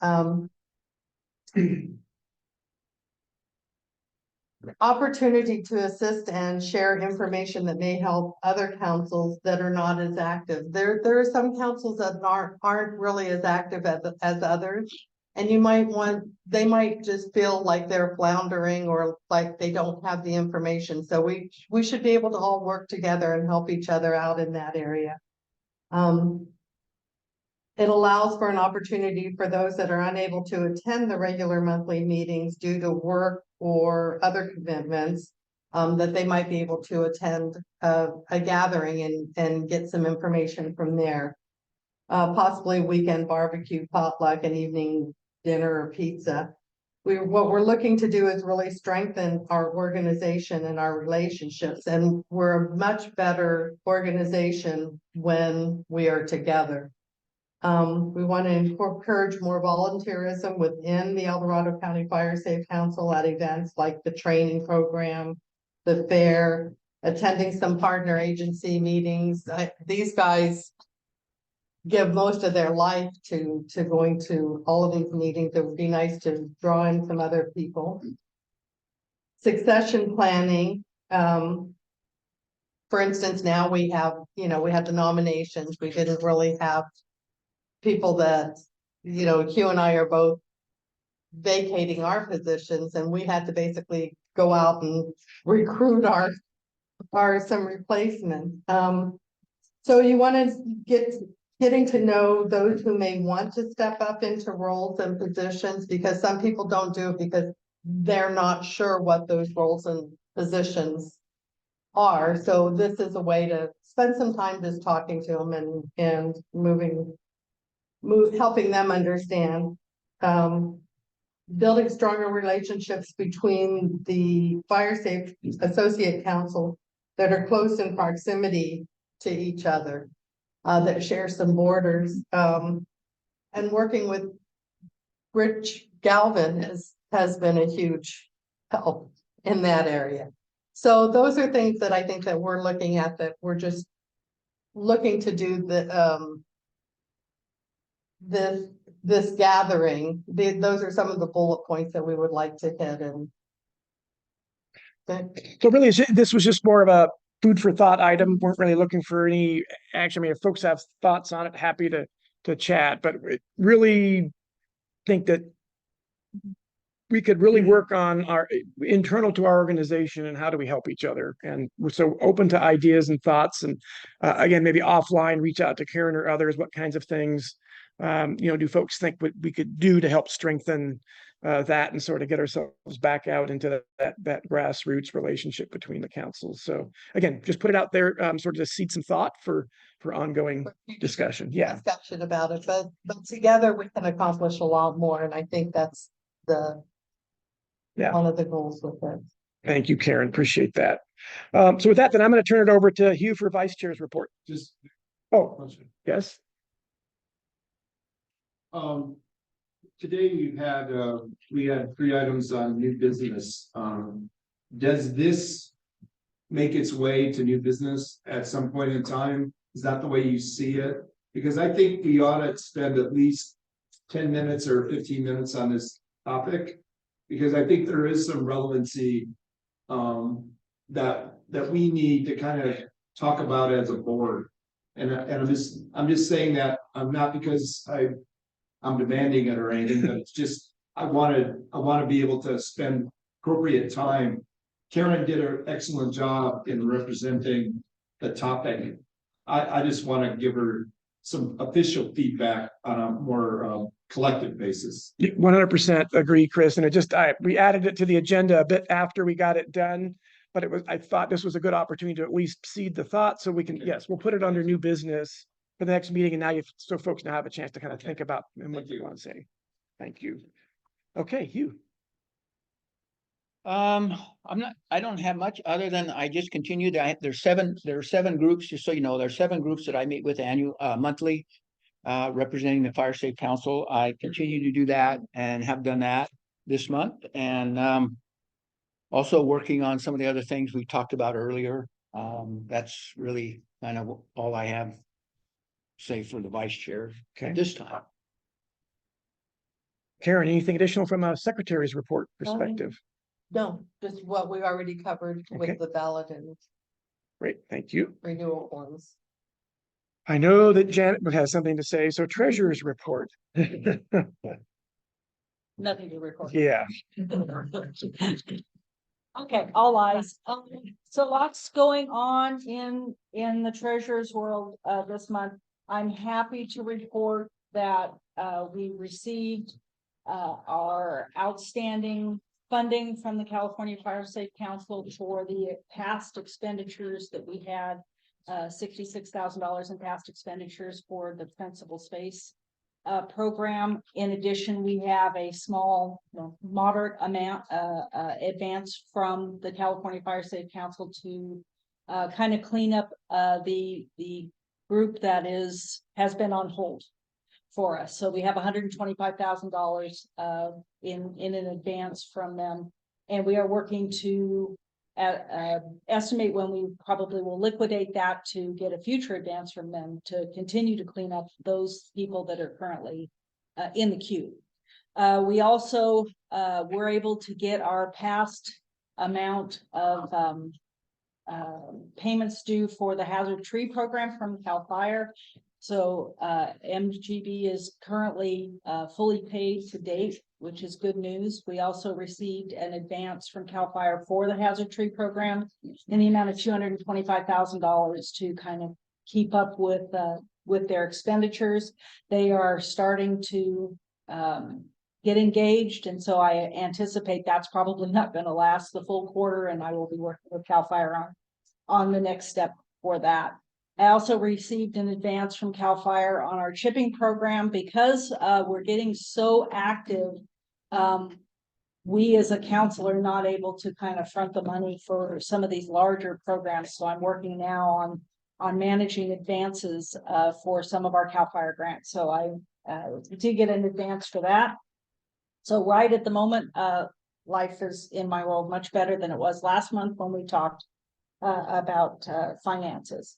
Opportunity to assist and share information that may help other councils that are not as active. There are some councils that aren't really as active as others. And they might just feel like they're floundering or like they don't have the information. So we should be able to all work together and help each other out in that area. It allows for an opportunity for those that are unable to attend the regular monthly meetings due to work or other commitments, that they might be able to attend a gathering and get some information from there. Possibly weekend barbecue, potluck, and evening dinner or pizza. What we're looking to do is really strengthen our organization and our relationships, and we're a much better organization when we are together. We want to encourage more volunteerism within the El Dorado County Fire Safe Council at events like the training program, the fair, attending some partner agency meetings. These guys give most of their life to going to all of these meetings. It would be nice to draw in some other people. Succession planning. For instance, now we have the nominations. We didn't really have people that, Hugh and I are both vacating our positions, and we had to basically go out and recruit some replacements. So you want to getting to know those who may want to step up into roles and positions, because some people don't do it because they're not sure what those roles and positions are. So this is a way to spend some time just talking to them and helping them understand. Building stronger relationships between the Fire Safe Associate Council that are close in proximity to each other, that share some borders, and working with Rich Galvin has been a huge help in that area. So those are things that I think that we're looking at, that we're just looking to do this gathering. Those are some of the bullet points that we would like to hit. And So really, this was just more of a food for thought item. Weren't really looking for any action. I mean, if folks have thoughts on it, happy to chat, but really think that we could really work on our internal to our organization and how do we help each other. And we're so open to ideas and thoughts. And again, maybe offline, reach out to Karen or others. What kinds of things, do folks think what we could do to help strengthen that and sort of get ourselves back out into that grassroots relationship between the councils. So again, just put it out there, sort of to seed some thought for ongoing discussion. Yeah. Discussion about it, but together we can accomplish a lot more. And I think that's one of the goals with it. Thank you, Karen. Appreciate that. So with that, then I'm going to turn it over to Hugh for Vice Chair's report. Just. Oh, yes. Today we had 3 items on new business. Does this make its way to new business at some point in time? Is that the way you see it? Because I think we ought to spend at least 10 minutes or 15 minutes on this topic, because I think there is some relevancy that we need to kind of talk about as a board. And I'm just saying that not because I'm demanding it or anything, but it's just I want to be able to spend appropriate time. Karen did an excellent job in representing the topic. I just want to give her some official feedback on a more collective basis. 100% agree, Chris. And we added it to the agenda a bit after we got it done, but I thought this was a good opportunity to at least seed the thought so we can, yes, we'll put it under new business for the next meeting. And now so folks now have a chance to kind of think about what you want to say. Thank you. Okay, Hugh. I don't have much other than I just continue to, there are 7 groups, just so you know, there are 7 groups that I meet with monthly, representing the Fire Safe Council. I continue to do that and have done that this month, and also working on some of the other things we talked about earlier. That's really kind of all I have to say for the vice chair at this time. Karen, anything additional from a secretary's report perspective? No, just what we already covered with the ballot and Great, thank you. renewal forms. I know that Janet has something to say, so treasurer's report. Nothing to record. Yeah. Okay, all eyes. So lots going on in the treasurer's world this month. I'm happy to report that we received our outstanding funding from the California Fire Safe Council for the past expenditures that we had. $66,000 in past expenditures for the Principal Space program. In addition, we have a small, moderate amount advance from the California Fire Safe Council to kind of clean up the group that has been on hold for us. So we have $125,000 in an advance from them, and we are working to estimate when we probably will liquidate that to get a future advance from them to continue to clean up those people that are currently in the queue. We also were able to get our past amount of payments due for the hazard tree program from CAL FIRE. So MGB is currently fully paid to date, which is good news. We also received an advance from CAL FIRE for the hazard tree program in the amount of $225,000 to kind of keep up with their expenditures. They are starting to get engaged, and so I anticipate that's probably not going to last the full quarter, and I will be working with CAL FIRE on the next step for that. I also received an advance from CAL FIRE on our chipping program because we're getting so active. We as a council are not able to kind of front the money for some of these larger programs. So I'm working now on managing advances for some of our CAL FIRE grants. So I did get an advance for that. So right at the moment, life is in my world much better than it was last month when we talked about finances.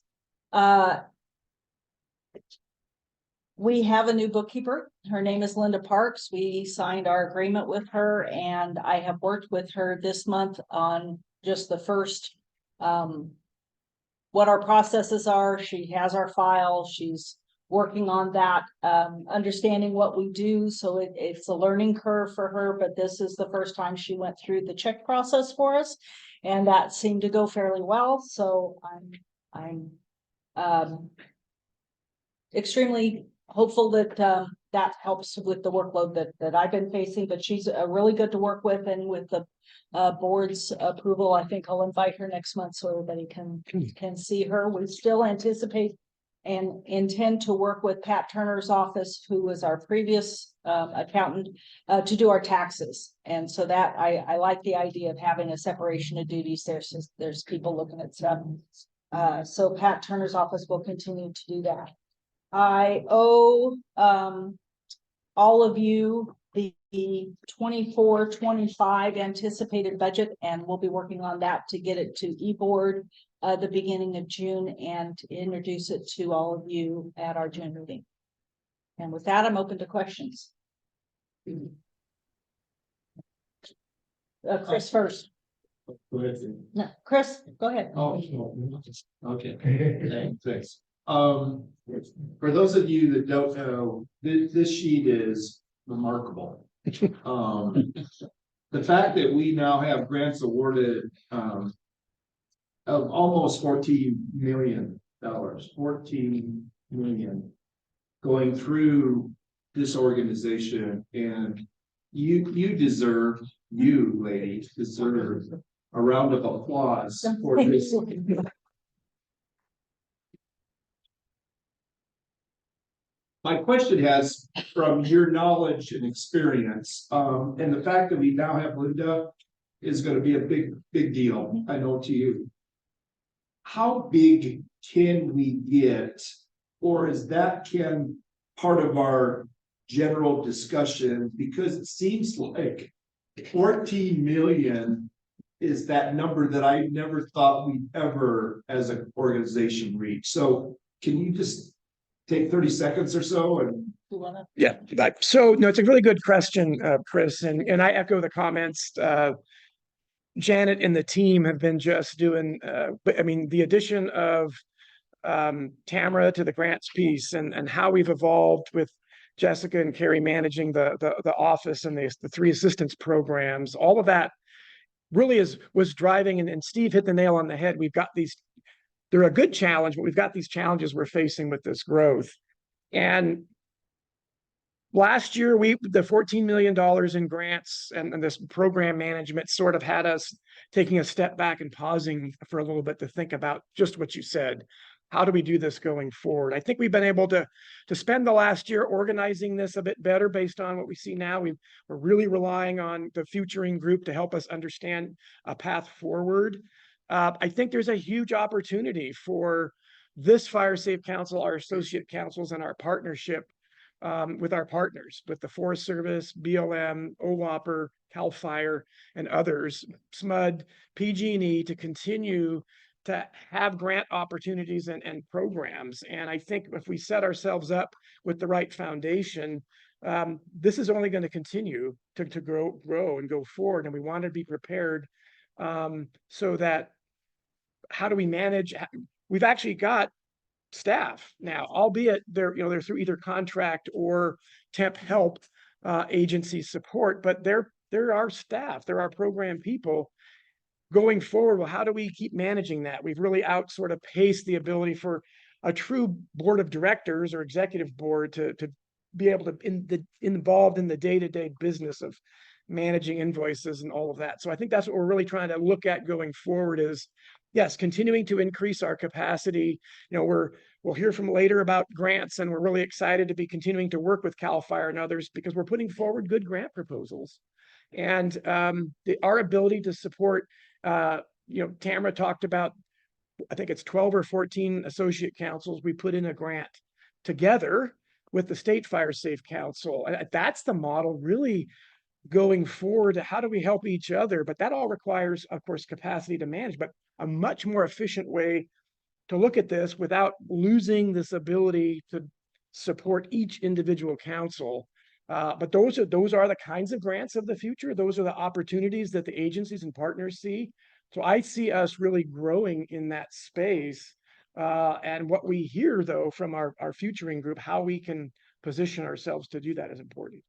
We have a new bookkeeper. Her name is Linda Parks. We signed our agreement with her, and I have worked with her this month on just the first, what our processes are. She has our file. She's working on that, understanding what we do. So it's a learning curve for her, but this is the first time she went through the check process for us, and that seemed to go fairly well. So I'm extremely hopeful that that helps with the workload that I've been facing, but she's really good to work with, and with the board's approval, I think I'll invite her next month so everybody can see her. We still anticipate and intend to work with Pat Turner's office, who was our previous accountant, to do our taxes. And so that I like the idea of having a separation of duties. There's people looking at stuff. So Pat Turner's office will continue to do that. I owe all of you the 24-25 anticipated budget, and we'll be working on that to get it to eBoard the beginning of June and introduce it to all of you at our June meeting. And with that, I'm open to questions. Chris first. Go ahead. No, Chris, go ahead. Oh, okay. Thanks. For those of you that don't know, this sheet is remarkable. The fact that we now have grants awarded of almost $14 million, 14 million going through this organization, and you ladies deserve a round of applause for this. My question has, from your knowledge and experience, and the fact that we now have Linda is going to be a big deal, I know, to you. How big can we get, or is that part of our general discussion? Because it seems like 14 million is that number that I never thought we'd ever, as an organization, reach. So can you just take 30 seconds or so? And yeah, so no, it's a really good question, Chris, and I echo the comments. Janet and the team have been just doing, I mean, the addition of Tamara to the grants piece, and how we've evolved with Jessica and Carrie managing the office and the 3 assistance programs, all of that really was driving, and Steve hit the nail on the head. We've got these they're a good challenge, but we've got these challenges we're facing with this growth. And last year, the $14 million in grants and this program management sort of had us taking a step back and pausing for a little bit to think about just what you said. How do we do this going forward? I think we've been able to spend the last year organizing this a bit better based on what we see now. We're really relying on the Futuring group to help us understand a path forward. I think there's a huge opportunity for this Fire Safe Council, our associate councils, and our partnership with our partners, with the Forest Service, BLM, OWOPR, CAL FIRE, and others, SMUD, PG&E, to continue to have grant opportunities and programs. And I think if we set ourselves up with the right foundation, this is only going to continue to grow and go forward. And we want to be prepared so that how do we manage? We've actually got staff now, albeit they're through either contract or temp help agency support, but they're our staff, they're our program people. Going forward, well, how do we keep managing that? We've really sort of paced the ability for a true board of directors or executive board to be able to involved in the day-to-day business of managing invoices and all of that. So I think that's what we're really trying to look at going forward is, yes, continuing to increase our capacity. We'll hear from later about grants, and we're really excited to be continuing to work with CAL FIRE and others because we're putting forward good grant proposals. And our ability to support, Tamara talked about, I think it's 12 or 14 associate councils. We put in a grant together with the State Fire Safe Council. That's the model really going forward. How do we help each other? But that all requires, of course, capacity to manage, but a much more efficient way to look at this without losing this ability to support each individual council. But those are the kinds of grants of the future. Those are the opportunities that the agencies and partners see. So I see us really growing in that space. And what we hear, though, from our Futuring group, how we can position ourselves to do that is important.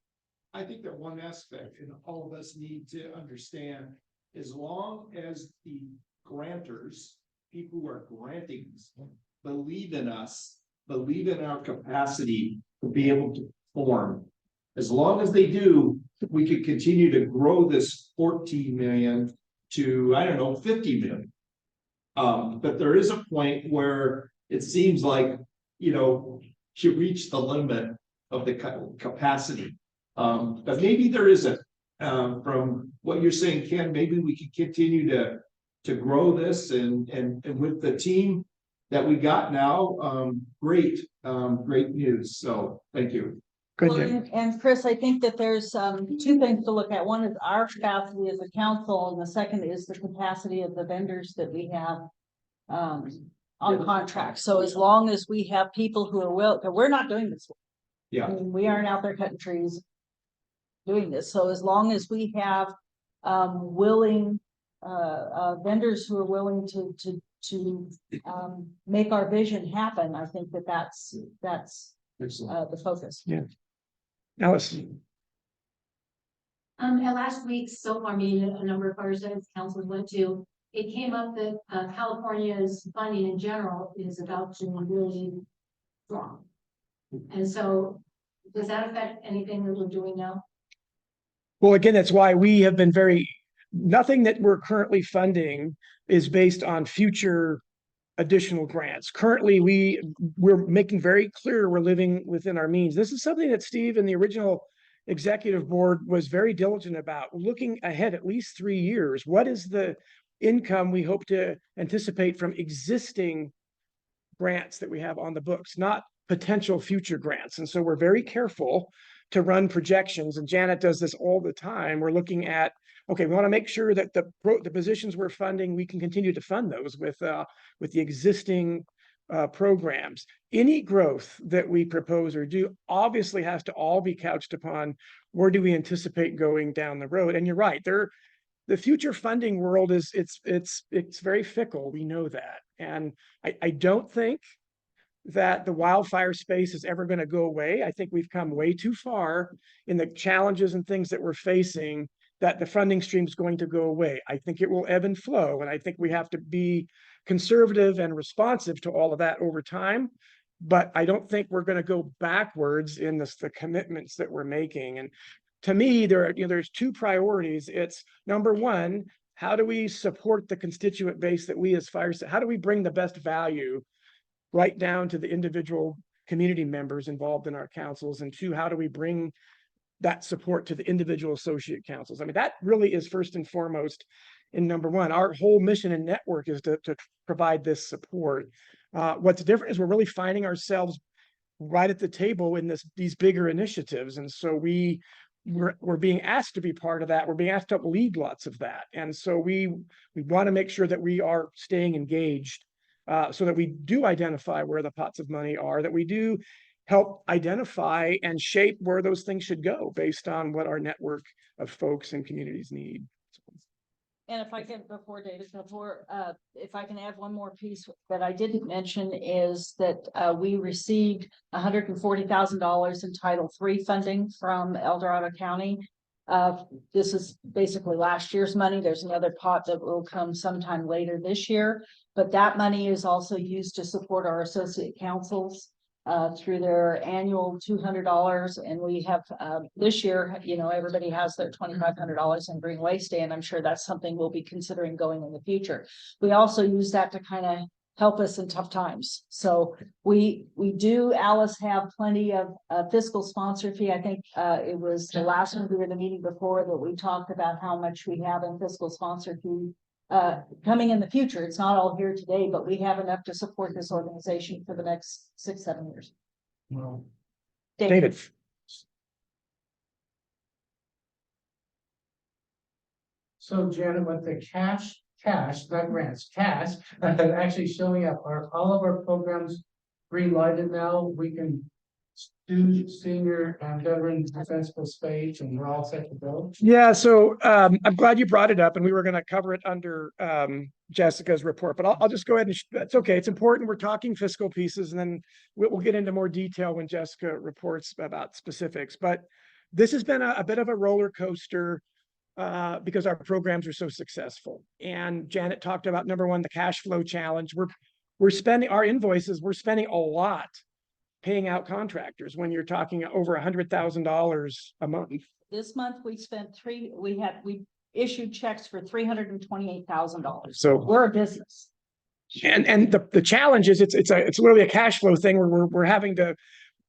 I think that one aspect, and all of us need to understand, as long as the grantors, people who are granting us, believe in us, believe in our capacity to be able to perform, as long as they do, we could continue to grow this 14 million to, I don't know, 50 million. But there is a point where it seems like, you reach the limit of the capacity. But maybe there isn't. From what you're saying, Ken, maybe we can continue to grow this and with the team that we got now, great news. So thank you. Good. Well, and Chris, I think that there's two things to look at. One is our capacity as a council, and the second is the capacity of the vendors that we have on contract. So as long as we have people who are we're not doing this. Yeah. I mean, we aren't out there cutting trees doing this. So as long as we have willing vendors who are willing to make our vision happen, I think that's the focus. Yeah. Alice. At last week's SOFAR meeting, a number of fire service councils went to, it came up that California's funding in general is about to be really strong. And so does that affect anything that we're doing now? Well, again, that's why we have been nothing that we're currently funding is based on future additional grants. Currently, we're making very clear we're living within our means. This is something that Steve and the original executive board was very diligent about, looking ahead at least 3 years. What is the income we hope to anticipate from existing grants that we have on the books, not potential future grants? And so we're very careful to run projections, and Janet does this all the time. We're looking at, okay, we want to make sure that the positions we're funding, we can continue to fund those with the existing programs. Any growth that we propose or do obviously has to all be couched upon where do we anticipate going down the road. And you're right, the future funding world it's very fickle. We know that, and I don't think that the wildfire space is ever going to go away. I think we've come way too far in the challenges and things that we're facing that the funding stream is going to go away. I think it will ebb and flow, and I think we have to be conservative and responsive to all of that over time. But I don't think we're going to go backwards in the commitments that we're making. And to me, there's two priorities. It's number one, how do we support the constituent base that we as fire, how do we bring the best value right down to the individual community members involved in our councils? And two, how do we bring that support to the individual associate councils? I mean, that really is first and foremost in number one. Our whole mission and network is to provide this support. What's different is we're really finding ourselves right at the table in these bigger initiatives. And so we're being asked to be part of that. We're being asked to lead lots of that. And so we want to make sure that we are staying engaged, so that we do identify where the pots of money are, that we do help identify and shape where those things should go based on what our network of folks and communities need. And if I can, if I can add one more piece that I didn't mention is that we received $140,000 in Title III funding from El Dorado County. This is basically last year's money. There's another pot that will come sometime later this year, but that money is also used to support our associate councils through their annual $200. And we have this year, everybody has their $2,500 in Green Waste Day, and I'm sure that's something we'll be considering going in the future. We also use that to kind of help us in tough times. So we do, Alice, have plenty of fiscal sponsor fee. I think it was the last one we were in the meeting before that we talked about how much we have in fiscal sponsor fee coming in the future. It's not all here today, but we have enough to support this organization for the next 6-7 years. Well, David. so Janet, with the cash, not grants, cash, actually showing up, are all of our programs green lighted now? We can do senior and veteran defensible space and we're all set to go? Yeah, so I'm glad you brought it up, and we were going to cover it under Jessica's report, but I'll just go ahead and that's okay. It's important. We're talking fiscal pieces, and then we'll get into more detail when Jessica reports about specifics. But this has been a bit of a roller coaster because our programs are so successful. And Janet talked about number one, the cash flow challenge. We're spending our invoices. We're spending a lot paying out contractors when you're talking over $100,000 a month. This month we spent we issued checks for $328,000. So we're a business. And the challenge is it's literally a cash flow thing where we're having to,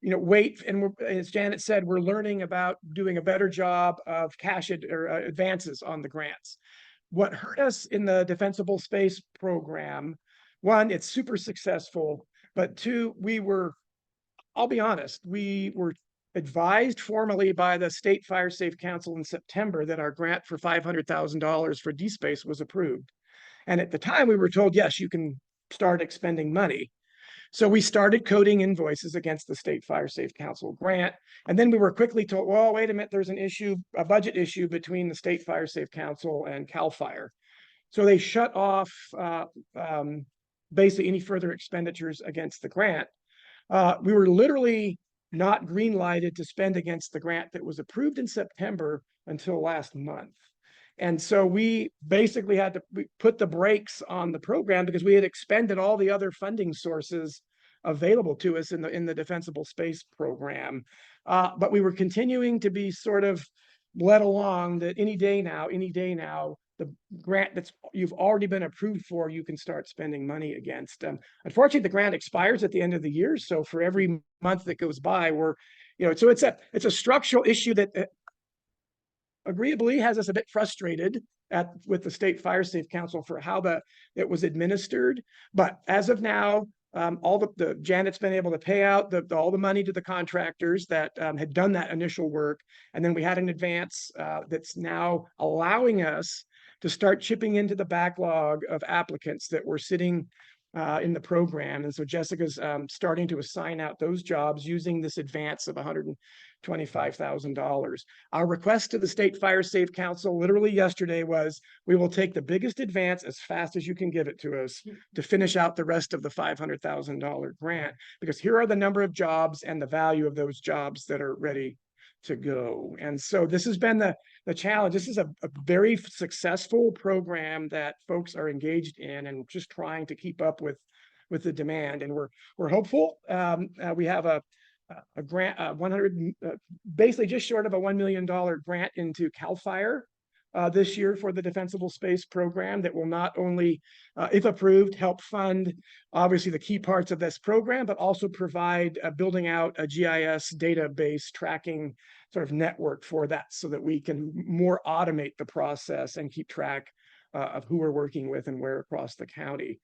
wait. And as Janet said, we're learning about doing a better job of cash advances on the grants. What hurt us in the Defensible Space program, one, it's super successful, but two, I'll be honest, we were advised formally by the State Fire Safe Council in September that our grant for $500,000 for DSpace was approved. And at the time we were told, yes, you can start expending money. So we started coding invoices against the State Fire Safe Council grant. And then we were quickly told, well, wait a minute, there's a budget issue between the State Fire Safe Council and CAL FIRE. So they shut off basically any further expenditures against the grant. We were literally not green lighted to spend against the grant that was approved in September until last month. And so we basically had to put the brakes on the program because we had expended all the other funding sources available to us in the Defensible Space program. But we were continuing to be sort of led along that any day now, the grant you've already been approved for, you can start spending money against. Unfortunately, the grant expires at the end of the year. So for every month that goes by, so it's a structural issue that agreeably has us a bit frustrated with the State Fire Safe Council for how it was administered. But as of now, Janet's been able to pay out all the money to the contractors that had done that initial work. And then we had an advance that's now allowing us to start chipping into the backlog of applicants that were sitting in the program. And so Jessica's starting to assign out those jobs using this advance of $125,000. Our request to the State Fire Safe Council literally yesterday was, we will take the biggest advance as fast as you can give it to us to finish out the rest of the $500,000 grant, because here are the number of jobs and the value of those jobs that are ready to go. And so this has been the challenge. This is a very successful program that folks are engaged in and just trying to keep up with the demand. And we're hopeful. We have a grant, 100, basically just short of a $1 million grant into CAL FIRE this year for the Defensible Space Program that will not only, if approved, help fund obviously the key parts of this program, but also provide building out a GIS database tracking sort of network for that so that we can more automate the process and keep track of who we're working with and where across the county.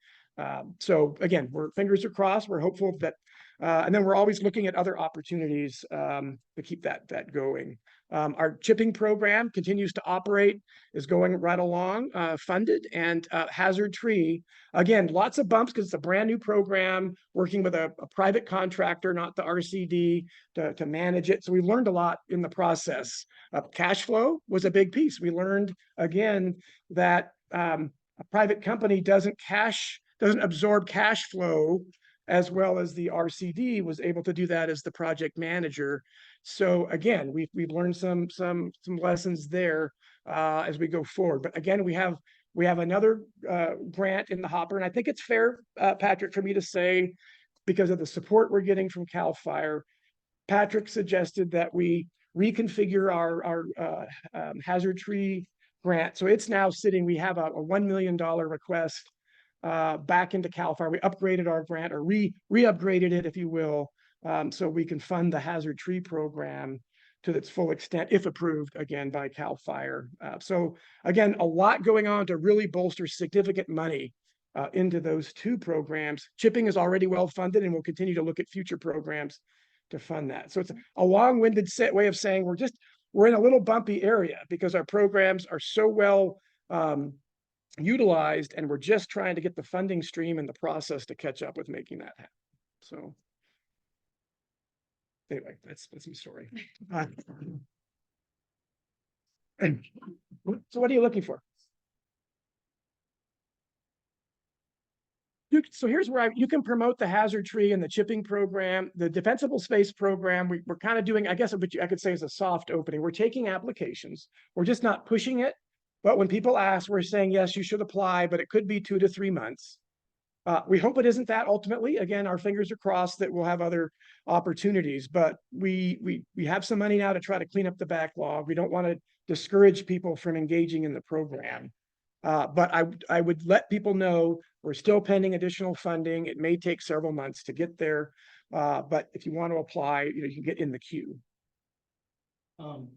So again, fingers are crossed. We're hopeful that, and then we're always looking at other opportunities to keep that going. Our chipping program continues to operate, is going right along, funded, and Hazard Tree, again, lots of bumps because it's a brand new program, working with a private contractor, not the RCD, to manage it. So we learned a lot in the process. Cash flow was a big piece. We learned, again, that a private company doesn't absorb cash flow as well as the RCD was able to do that as the project manager. So again, we've learned some lessons there as we go forward. But again, we have another grant in the hopper, and I think it's fair, Patrick, for me to say, because of the support we're getting from CAL FIRE, Patrick suggested that we reconfigure our Hazard Tree grant. So it's now sitting. We have a $1 million request back into CAL FIRE. We upgraded our grant, or re-upgraded it, if you will, so we can fund the Hazard Tree program to its full extent, if approved again by CAL FIRE. So again, a lot going on to really bolster significant money into those two programs. Chipping is already well funded, and we'll continue to look at future programs to fund that. So it's a long-winded way of saying we're in a little bumpy area because our programs are so well utilized, and we're just trying to get the funding stream and the process to catch up with making that happen. So anyway, that's my story. So what are you looking for? So here's where you can promote the Hazard Tree and the chipping program, the Defensible Space Program. We're kind of doing, I guess, what I could say is a soft opening. We're taking applications. We're just not pushing it. But when people ask, we're saying, yes, you should apply, but it could be 2 to 3 months. We hope it isn't that ultimately. Again, our fingers are crossed that we'll have other opportunities, but we have some money now to try to clean up the backlog. We don't want to discourage people from engaging in the program. But I would let people know we're still pending additional funding. It may take several months to get there. But if you want to apply, you can get in the queue.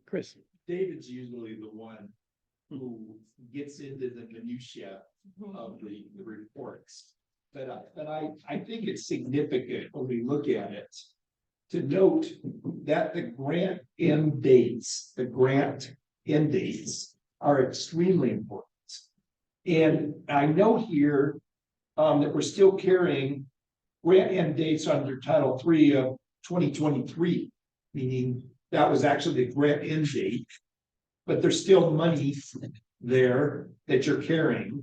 Chris. David's usually the one who gets into the minutia of the reports. But I think it's significant when we look at it to note that the grant end dates are extremely important. And I know here that we're still carrying grant end dates under Title III of 2023, meaning that was actually the grant end date, but there's still money there that you're carrying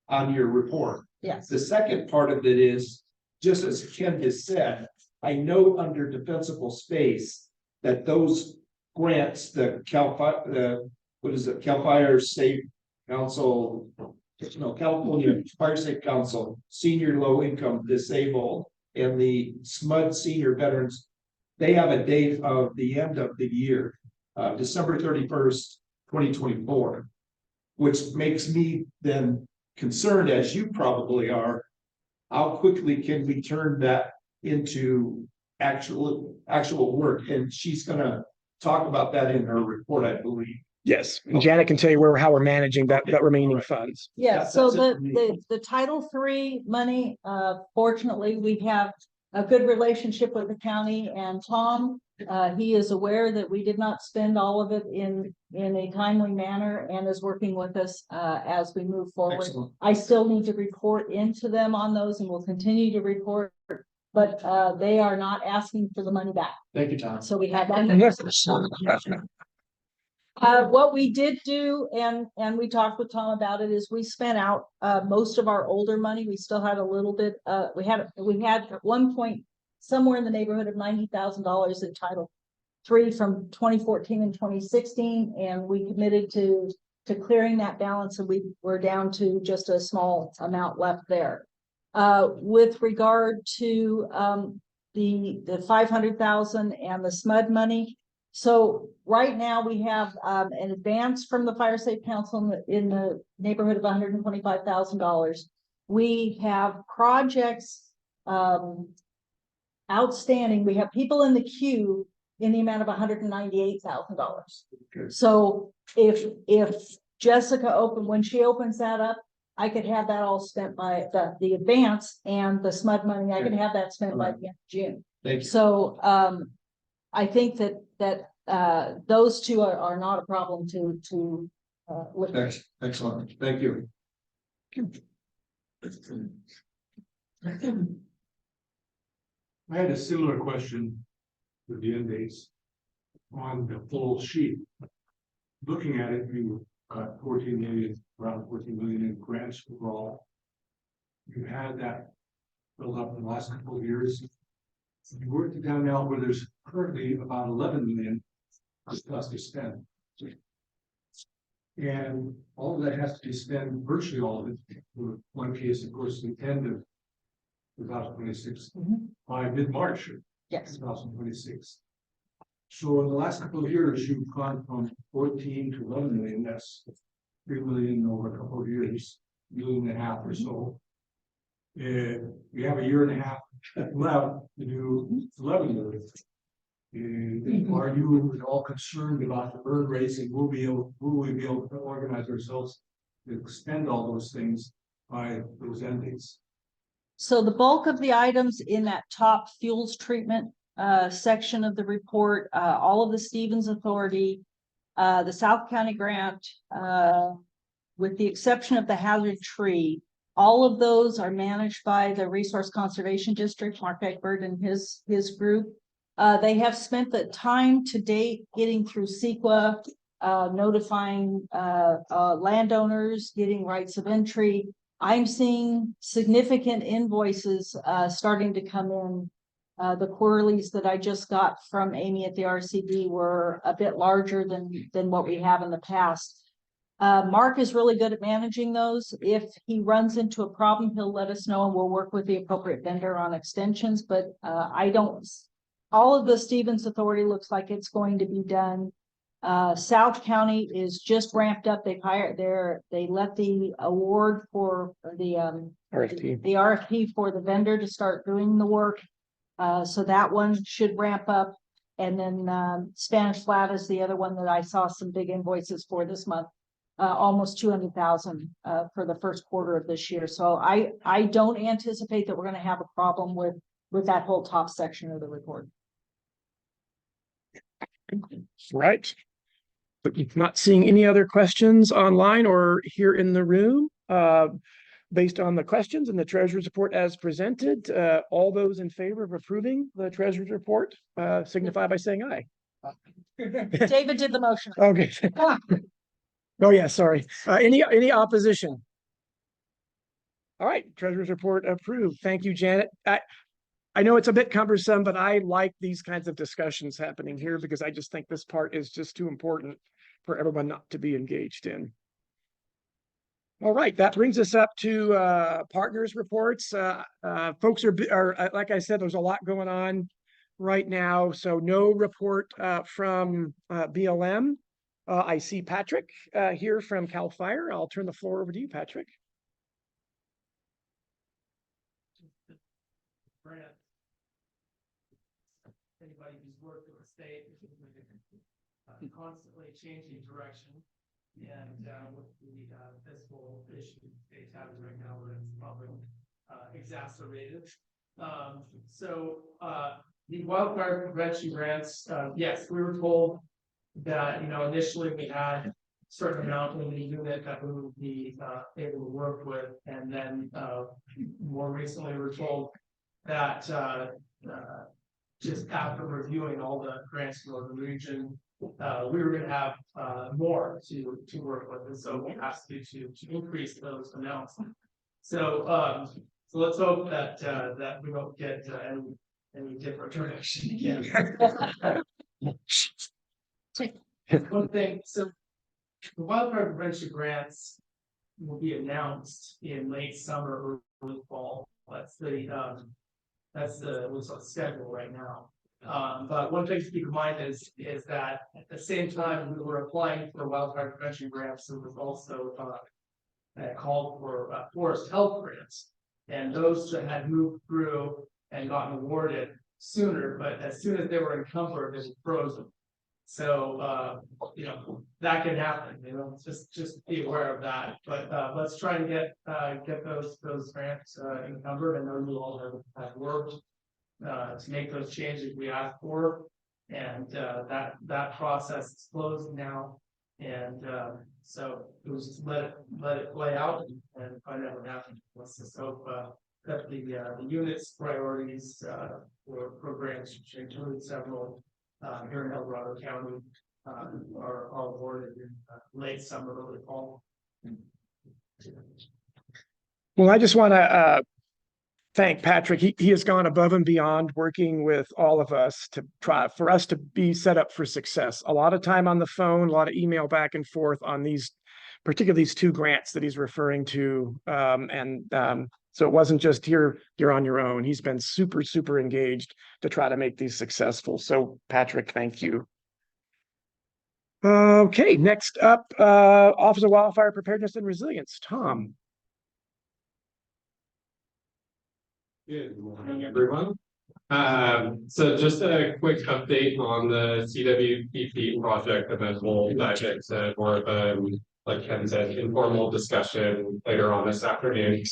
on your report. Yes. The second part of it is, just as Ken has said, I know under Defensible Space that those grants, California Safe Council, California Fire Safe Council, Senior Low Income Disabled, and the SMUD Senior Veterans, they have a date of the end of the year, December 31st, 2024, which makes me then concerned, as you probably are, how quickly can we turn that into actual work? And she's going to talk about that in her report, I believe. Yes, and Janet can tell you how we're managing that remaining funds. Yeah, That's so it for me. the Title III money, fortunately, we have a good relationship with the county, and Tom, he is aware that we did not spend all of it in a timely manner and is working with us as we move forward. Excellent. I still need to report into them on those, and will continue to report, but they are not asking for the money back. Thank you, Tom. So we have that. What we did do, and we talked with Tom about it, is we spent out most of our older money. We still had a little bit. We had at one point somewhere in the neighborhood of $90,000 in Title three from 2014 and 2016, and we committed to clearing that balance, and we're down to just a small amount left there. With regard to the 500,000 and the SMUD money. So right now we have an advance from the Fire Safe Council in the neighborhood of $125,000. We have projects outstanding. We have people in the queue in the amount of $198,000. So if Jessica when she opens that up, I could have that all spent by the advance and the SMUD money. I could have that spent by the end of June. Thank you. So I think that those two are not a problem to look at. Excellent, thank you. I had a similar question with the end dates on the full sheet. Looking at it, you got 14 million, around 14 million in grants overall. You had that built up in the last couple of years. You worked it down now where there's currently about 11 million plus to spend. And all of that has to be spent, virtually all of it, in one case, of course, the end of 2026, by mid-March. Yes. 2026. So in the last couple of years, you've gone from 14 to 11 million, that's 3 million over a couple of years, $1.5 million or so. And we have a year and a half left to do 11 million. And are you at all concerned about the burn rates, and will we be able to organize ourselves to expend all those things by those end dates? So the bulk of the items in that top fuels treatment section of the report, all of the Stevens Authority, the South County grant, with the exception of the hazard tree, all of those are managed by the Resource Conservation District, Mark Egbert and his group. They have spent the time to date getting through CEQA, notifying landowners, getting rights of entry. I'm seeing significant invoices starting to come in. The quarterlies that I just got from Amy at the RCD were a bit larger than what we have in the past. Mark is really good at managing those. If he runs into a problem, he'll let us know and we'll work with the appropriate vendor on extensions. But all of the Stevens Authority looks like it's going to be done. South County is just ramped up. They let the award for the RFP for the vendor to start doing the work. So that one should ramp up. And then Spanish Flat is the other one that I saw some big invoices for this month. Almost 200,000 for the first quarter of this year. So I don't anticipate that we're going to have a problem with that whole top section of the report. Right. But not seeing any other questions online or here in the room. Based on the questions and the treasurer's report as presented, all those in favor of approving the treasurer's report signify by saying aye. David did the motion. Okay. Oh, yeah, sorry. Any opposition? All right, treasurer's report approved. Thank you, Janet. I know it's a bit cumbersome, but I like these kinds of discussions happening here because I just think this part is just too important for everyone not to be engaged in. All right, that brings us up to partners reports. Folks are like I said, there's a lot going on right now. So no report from BLM. I see Patrick here from CAL FIRE. I'll turn the floor over to you, Patrick. Anybody who's worked with the state, constantly changing direction. And with the fiscal issues states have right now, where it's probably exacerbated. The wildfire prevention grants, yes, we were told that, initially we had a certain amount in the unit that we would be able to work with. And then more recently we were told that just after reviewing all the grants for the region, we were going to have more to work with, and so we asked you to increase those amounts. So let's hope that that we don't get any different direction again. One thing, so the wildfire prevention grants will be announced in late summer or early fall. That's the what's on schedule right now. But one thing to keep in mind is that at the same time we were applying for wildfire prevention grants, there was also called for forest health grants. And those that had moved through and gotten awarded sooner, but as soon as they were encumbered, they were frozen. So, you know, that can happen, you know, just be aware of that, but, let's try and get those grants, encumbered. I know you all have worked, to make those changes we asked for. And, that process is closed now. And, so it was just let it play out and find out what happened. Let's just hope, that the unit's priorities, for programs, which include several here in El Dorado County, are awarded in late summer, early fall. Well, I just want to thank Patrick. He has gone above and beyond working with all of us to try for us to be set up for success. A lot of time on the phone, a lot of email back and forth on these, particularly these two grants that he's referring to. So it wasn't just you're on your own. He's been super engaged to try to make these successful. So Patrick, thank you. Okay, next up, Office of Wildfire Preparedness and Resilience, Tom. Good morning, everyone. So just a quick update on the CWPP project, and then we'll dive into more of a, like Ken said, informal discussion later on this afternoon.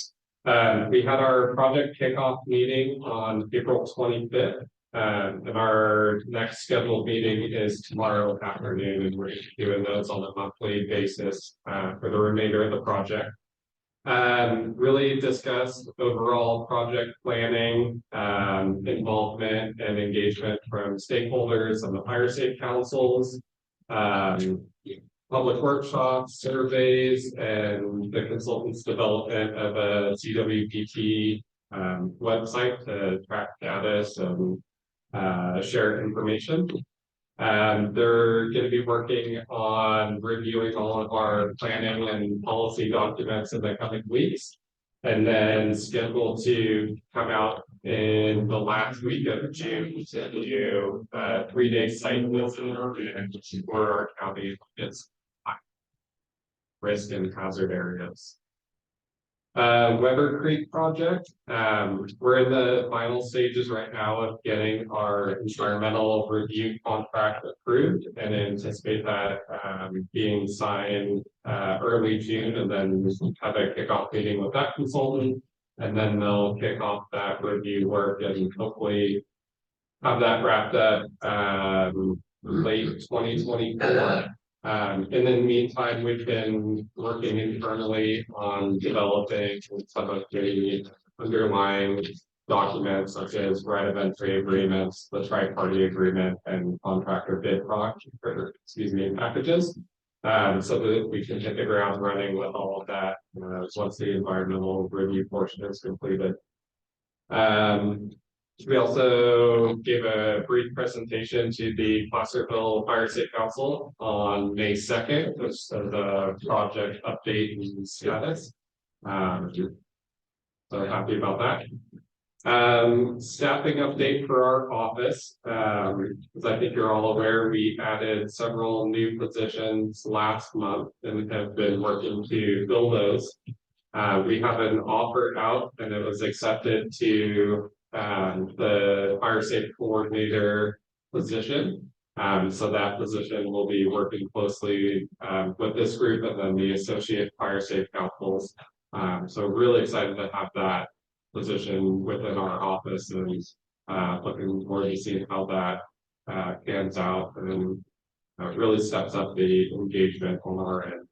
We had our project kickoff meeting on April 25th, and our next scheduled meeting is tomorrow afternoon, and we're doing those on a monthly basis for the remainder of the project. Really discuss overall project planning, involvement and engagement from stakeholders and the fire safe councils, public workshops, surveys, and the consultants' development of a CWPP website to track status and share information. They're going to be working on reviewing all of our planning and policy documents in the coming weeks, and then scheduled to come out in the last week of June to do a 3-day site visit for our county its risk and hazard areas. Weber Creek project. We're in the final stages right now of getting our environmental review contract approved, and anticipate that being signed early June, and then have a kickoff meeting with that consultant, and then they'll kick off that review work and hopefully have that wrapped up late 2024. In the meantime, we've been working internally on developing some of the underlying documents, such as right of entry agreements, the tri-party agreement, and contractor bid packages, so that we can hit the ground running with all of that once the environmental review portion is completed. We also gave a brief presentation to the Placerville Fire Safe Council on May 2nd, just as a project update and status. So happy about that. Staffing update for our office. As I think you're all aware, we added several new positions last month and have been working to fill those. We have an offer out, and it was accepted to the fire safe coordinator position. So that position will be working closely with this group and then the associate fire safe councils. So really excited to have that position within our office, and looking forward to seeing how that pans out, and really steps up the engagement on our end.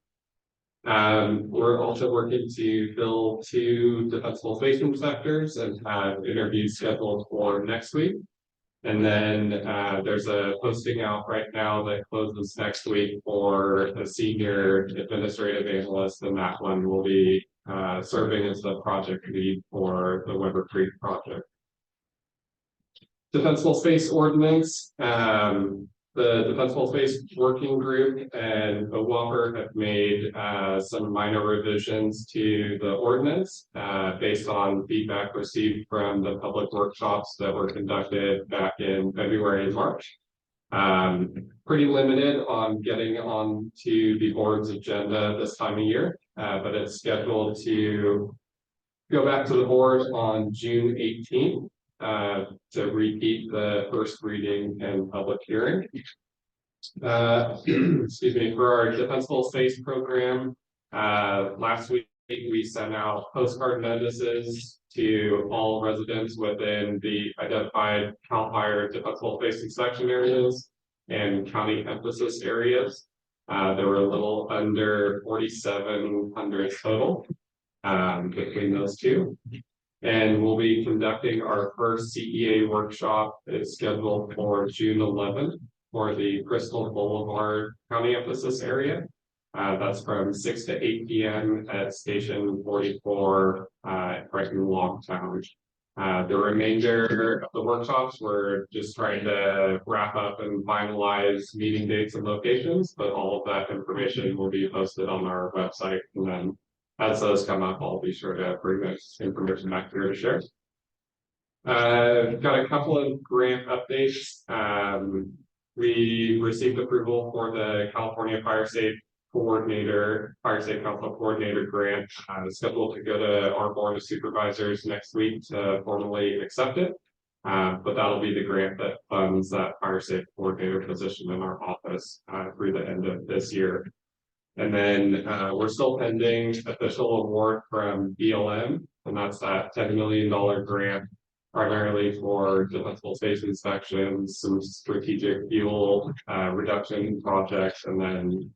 We're also working to fill 2 defensible space inspectors and have interviews scheduled for next week. And then there's a posting out right now that closes next week for a senior administrative analyst, and that one will be serving as the project lead for the Weber Creek project. Defensible space ordinance. The Defensible Space Working Group and OWOPR have made some minor revisions to the ordinance based on feedback received from the public workshops that were conducted back in February and March. Pretty limited on getting on to the board's agenda this time of year, but it's scheduled to go back to the board on June 18th to repeat the first reading and public hearing. Excuse me, for our Defensible Space program, last week we sent out postcard notices to all residents within the identified CAL FIRE Defensible Space inspection areas and county emphasis areas. There were a little under 4,700 total between those two. And we'll be conducting our first CEA workshop. It's scheduled for June 11th for the Crystal Boulevard County emphasis area. That's from 6 to 8 p.m. at Station 44 right in Longtown. The remainder of the workshops, we're just trying to wrap up and finalize meeting dates and locations, but all of that information will be posted on our website. And then as those come up, I'll be sure to bring this information back here to share. Got a couple of grant updates. We received approval for the California Fire Safe Council Coordinator grant, scheduled to go to our Board of Supervisors next week to formally accept it. But that'll be the grant that funds that Fire Safe Coordinator position in our office through the end of this year. And then we're still pending official award from BLM, and that's that $10 million grant, primarily for defensible space inspections, some strategic fuel reduction projects, and then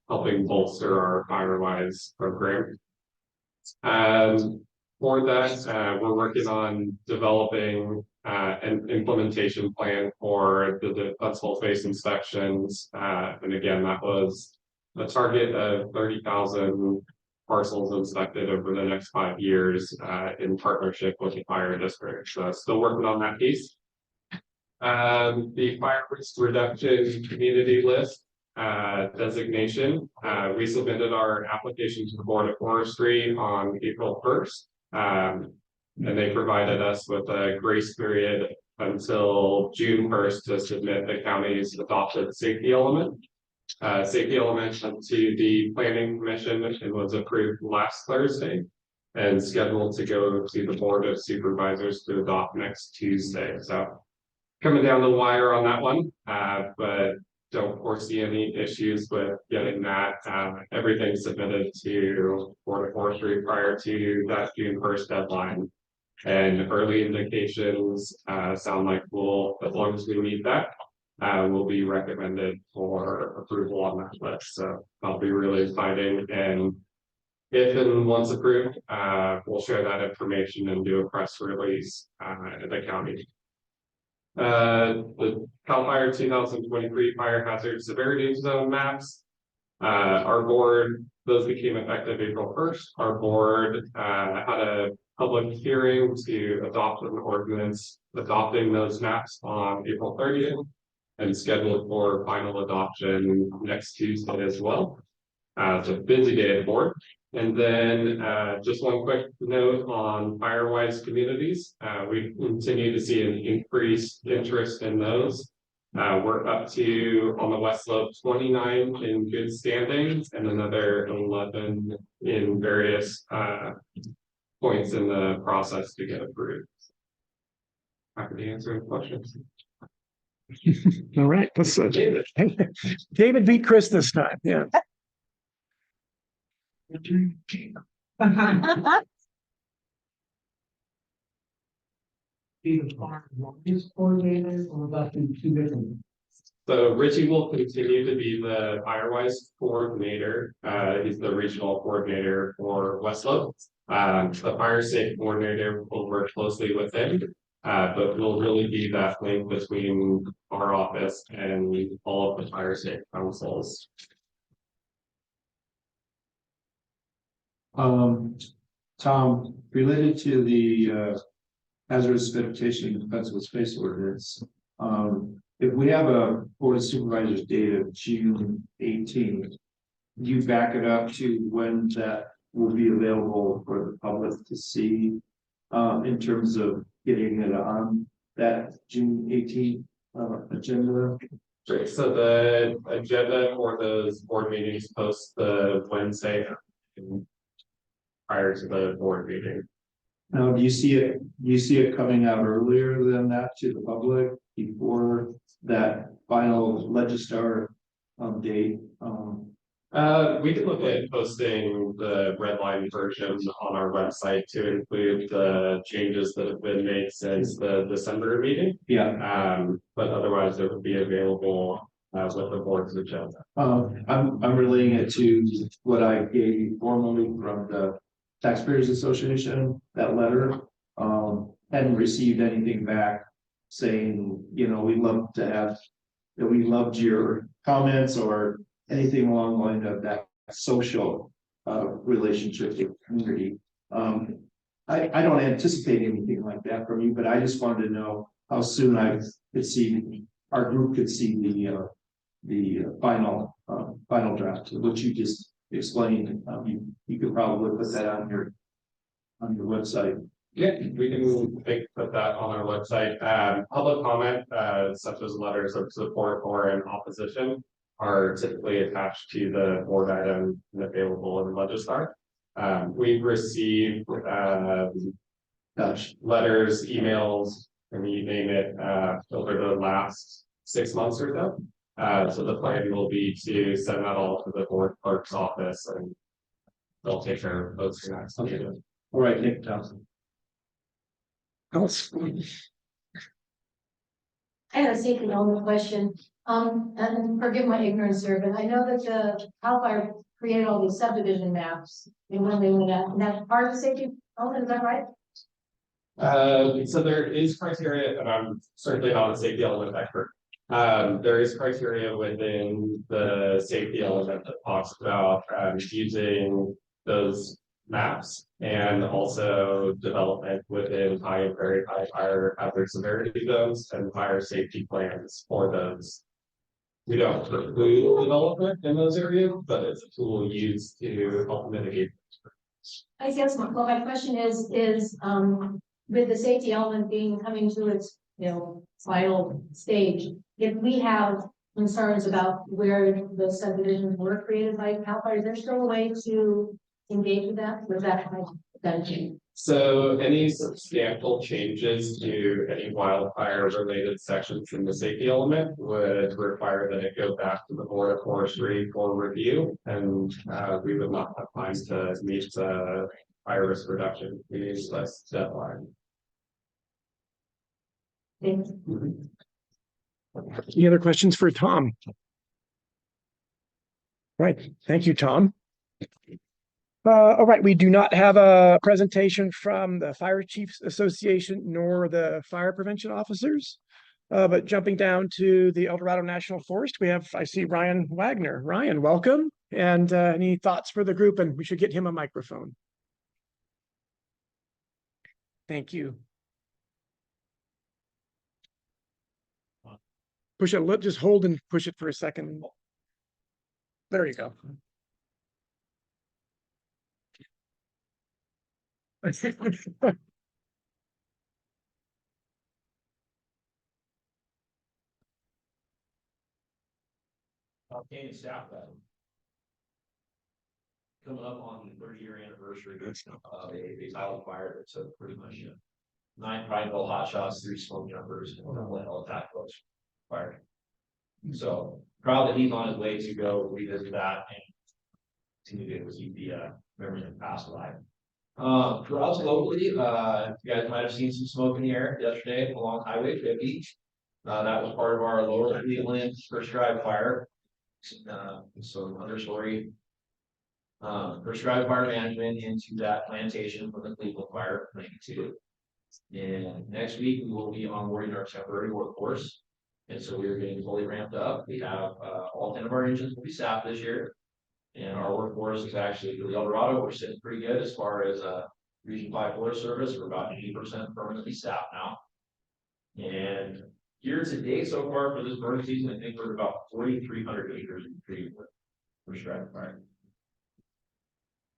helping bolster our FireWise program. For that, we're working on developing an implementation plan for the defensible space inspections. And again, that was a target of 30,000 parcels inspected over the next 5 years in partnership with the fire district. So still working on that piece. The fire risk reduction community list designation. We submitted our application to the Board of Forestry on April 1st. And they provided us with a grace period until June 1st to submit the county's adopted safety element. Safety element went to the Planning Commission and was approved last Thursday and scheduled to go to the Board of Supervisors to adopt next Tuesday. So coming down the wire on that one, but don't foresee any issues with getting that everything submitted to Board of Forestry prior to that June 1st deadline. And early indications sound like we'll, as long as we meet that, will be recommended for approval on that list. So that'll be really exciting. And if and once approved, we'll share that information and do a press release in the county. The CAL FIRE 2023 fire hazard severity zone maps. Our board, those became effective April 1st. Our board had a public hearing to adopt an ordinance adopting those maps on April 30th. And scheduled for final adoption next Tuesday as well. It's a busy day at the board. And then just one quick note on FireWise communities. We continue to see an increased interest in those. We're up to, on the West Slope, 29 in good standing and another 11 in various points in the process to get approved. Happy to answer any questions. All right, let's David beat Chris this time. Yeah. Coordinator, or about two different? So Richie will continue to be the FireWise coordinator. He's the regional coordinator for West Slope. The fire safe coordinator will work closely with him. But will really be that link between our office and all of the fire safe councils. Tom, related to the hazardous vegetation and defensible space ordinance, if we have a board of supervisors date of June 18th, you back it up to when that will be available for the public to see, in terms of getting it on that June 18th agenda. Great, so the agenda for those board meetings post the Wednesday prior to the board meeting. Now, do you see it coming out earlier than that to the public before that final Legistar date? We can look at posting the red line version on our website to include the changes that have been made since the December meeting. Yeah. But otherwise it would be available with the board's agenda. I'm relating it to what I gave you formally from the Taxpayers Association, that letter. Hadn't received anything back saying, you know, we love to have, that we loved your comments or anything along the line of that social relationship with the community. I don't anticipate anything like that from you, but I just wanted to know how soon I could see, our group could see the final draft, which you just explained. You could probably put that on your website. Yeah, we can put that on our website. Public comment, such as letters of support or in opposition, are typically attached to the board item and available in Legistar. We've received letters, emails, and you name it, over the last 6 months or so. So the plan will be to send that all to the board clerk's office, and they'll take care of those next. All right, Nick Thompson. Else, I have a safety element question, and forgive my ignorance here, but I know that the CAL FIRE created all these subdivision maps. And when they went out, and that's part of the safety element, is that right? So there is criteria, and I'm certainly not a safety element expert. There is criteria within the safety element that talks about using those maps and also development within high and very high fire hazard severity zones and fire safety plans for those. We don't preclude development in those areas, but it's a tool used to help mitigate. I guess my question is, with the safety element coming to its, final stage, if we have concerns about where the subdivisions were created by CAL FIRE, is there still a way to engage with that? Was that change? So any substantial changes to any wildfire related sections in the safety element would require that it go back to the Board of Forestry for review, and we would not have time to meet the fire risk reduction deadline. any other questions for Tom? Right, thank you, Tom. All right, we do not have a presentation from the Fire Chiefs Association nor the fire prevention officers. But jumping down to the El Dorado National Forest, I see Ryan Wagner. Ryan, welcome. And any thoughts for the group? And we should get him a microphone. Thank you. Push it, just hold and push it for a second. There you go. County staff that. Coming up on the 30-year anniversary of a title fire that took pretty much 9 Prineville hot shots, 3 smoke jumpers, and 1 attack coach fired. So proud that he's on his way to go revisit that and continue to keep the memory of the past alive. For us locally, you guys might have seen some smoke in the air yesterday along Highway 50. That was part of our Lower Cleveland prescribed fire. So understory prescribed fire management into that plantation for the Cleveland Fire 92. And next week we will be onboarding our temporary workforce. And so we are getting fully ramped up. We have all 10 of our engines will be staffed this year. And our workforce is actually for the El Dorado, we're sitting pretty good as far as Region 5 Forest Service. We're about 80% permanently staffed now. And year to date so far for this burn season, I think we're about 4,300 acres in tree for stratified.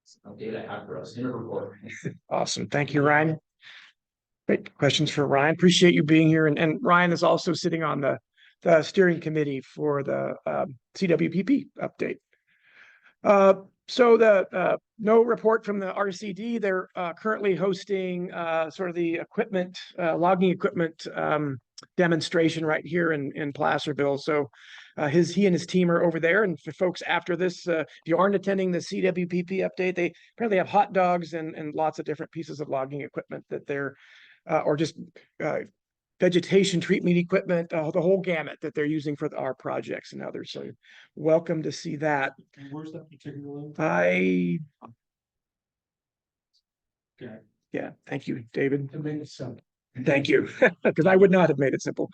Some data out for us in a report. Awesome. Thank you, Ryan. Great questions for Ryan. Appreciate you being here. And Ryan is also sitting on the steering committee for the CWPP update. So the no report from the RCD. They're currently hosting sort of the equipment, logging equipment demonstration right here in Placerville. So he and his team are over there. And for folks after this, if you aren't attending the CWPP update, they apparently have hot dogs and lots of different pieces of logging equipment that they're or just vegetation treatment equipment, the whole gamut that they're using for our projects and others. So welcome to see that. And where's that particular one? Okay. Yeah, thank you, David. To make it simple. Thank you, because I would not have made it simple.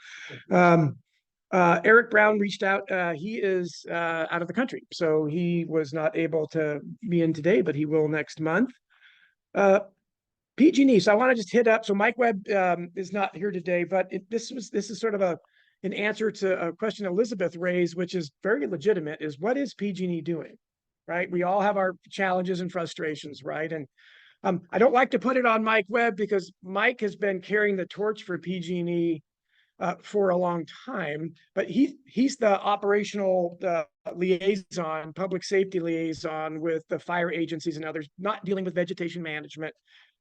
Eric Brown reached out. He is out of the country, so he was not able to be in today, but he will next month. PG&E. So I want to just hit up. So Mike Webb is not here today, but this is sort of an answer to a question Elizabeth raised, which is very legitimate. Is what is PG&E doing? Right? We all have our challenges and frustrations, right? And I don't like to put it on Mike Webb because Mike has been carrying the torch for PG&E for a long time, but he's the operational liaison, public safety liaison with the fire agencies and others, not dealing with vegetation management.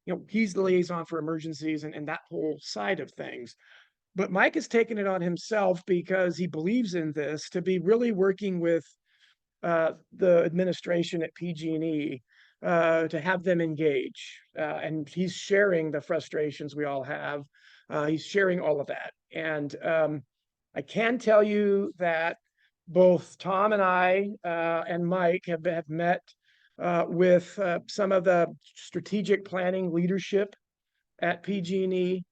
You know, he's the liaison for emergencies and that whole side of things. But Mike has taken it on himself because he believes in this to be really working with the administration at PG&E to have them engage. And he's sharing the frustrations we all have. He's sharing all of that. And I can tell you that both Tom and I and Mike have met with some of the strategic planning leadership at PG&E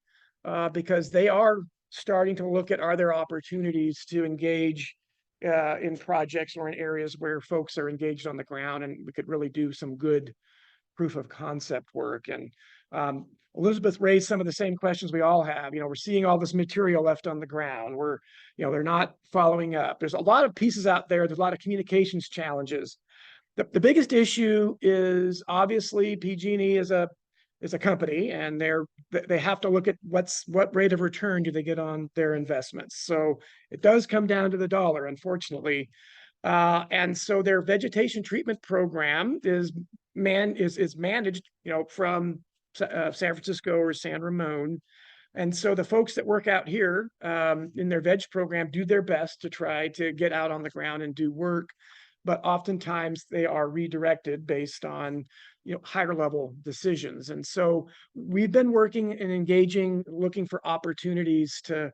because they are starting to look at, are there opportunities to engage in projects or in areas where folks are engaged on the ground, and we could really do some good proof of concept work. And Elizabeth raised some of the same questions we all have. You know, we're seeing all this material left on the ground. They're not following up. There's a lot of pieces out there. There's a lot of communications challenges. The biggest issue is obviously PG&E is a company, and they have to look at what rate of return do they get on their investments. So it does come down to the dollar, unfortunately. And so their vegetation treatment program is managed, from San Francisco or San Ramon. And so the folks that work out here in their veg program do their best to try to get out on the ground and do work. But oftentimes they are redirected based on, higher level decisions. And so we've been working and engaging, looking for opportunities to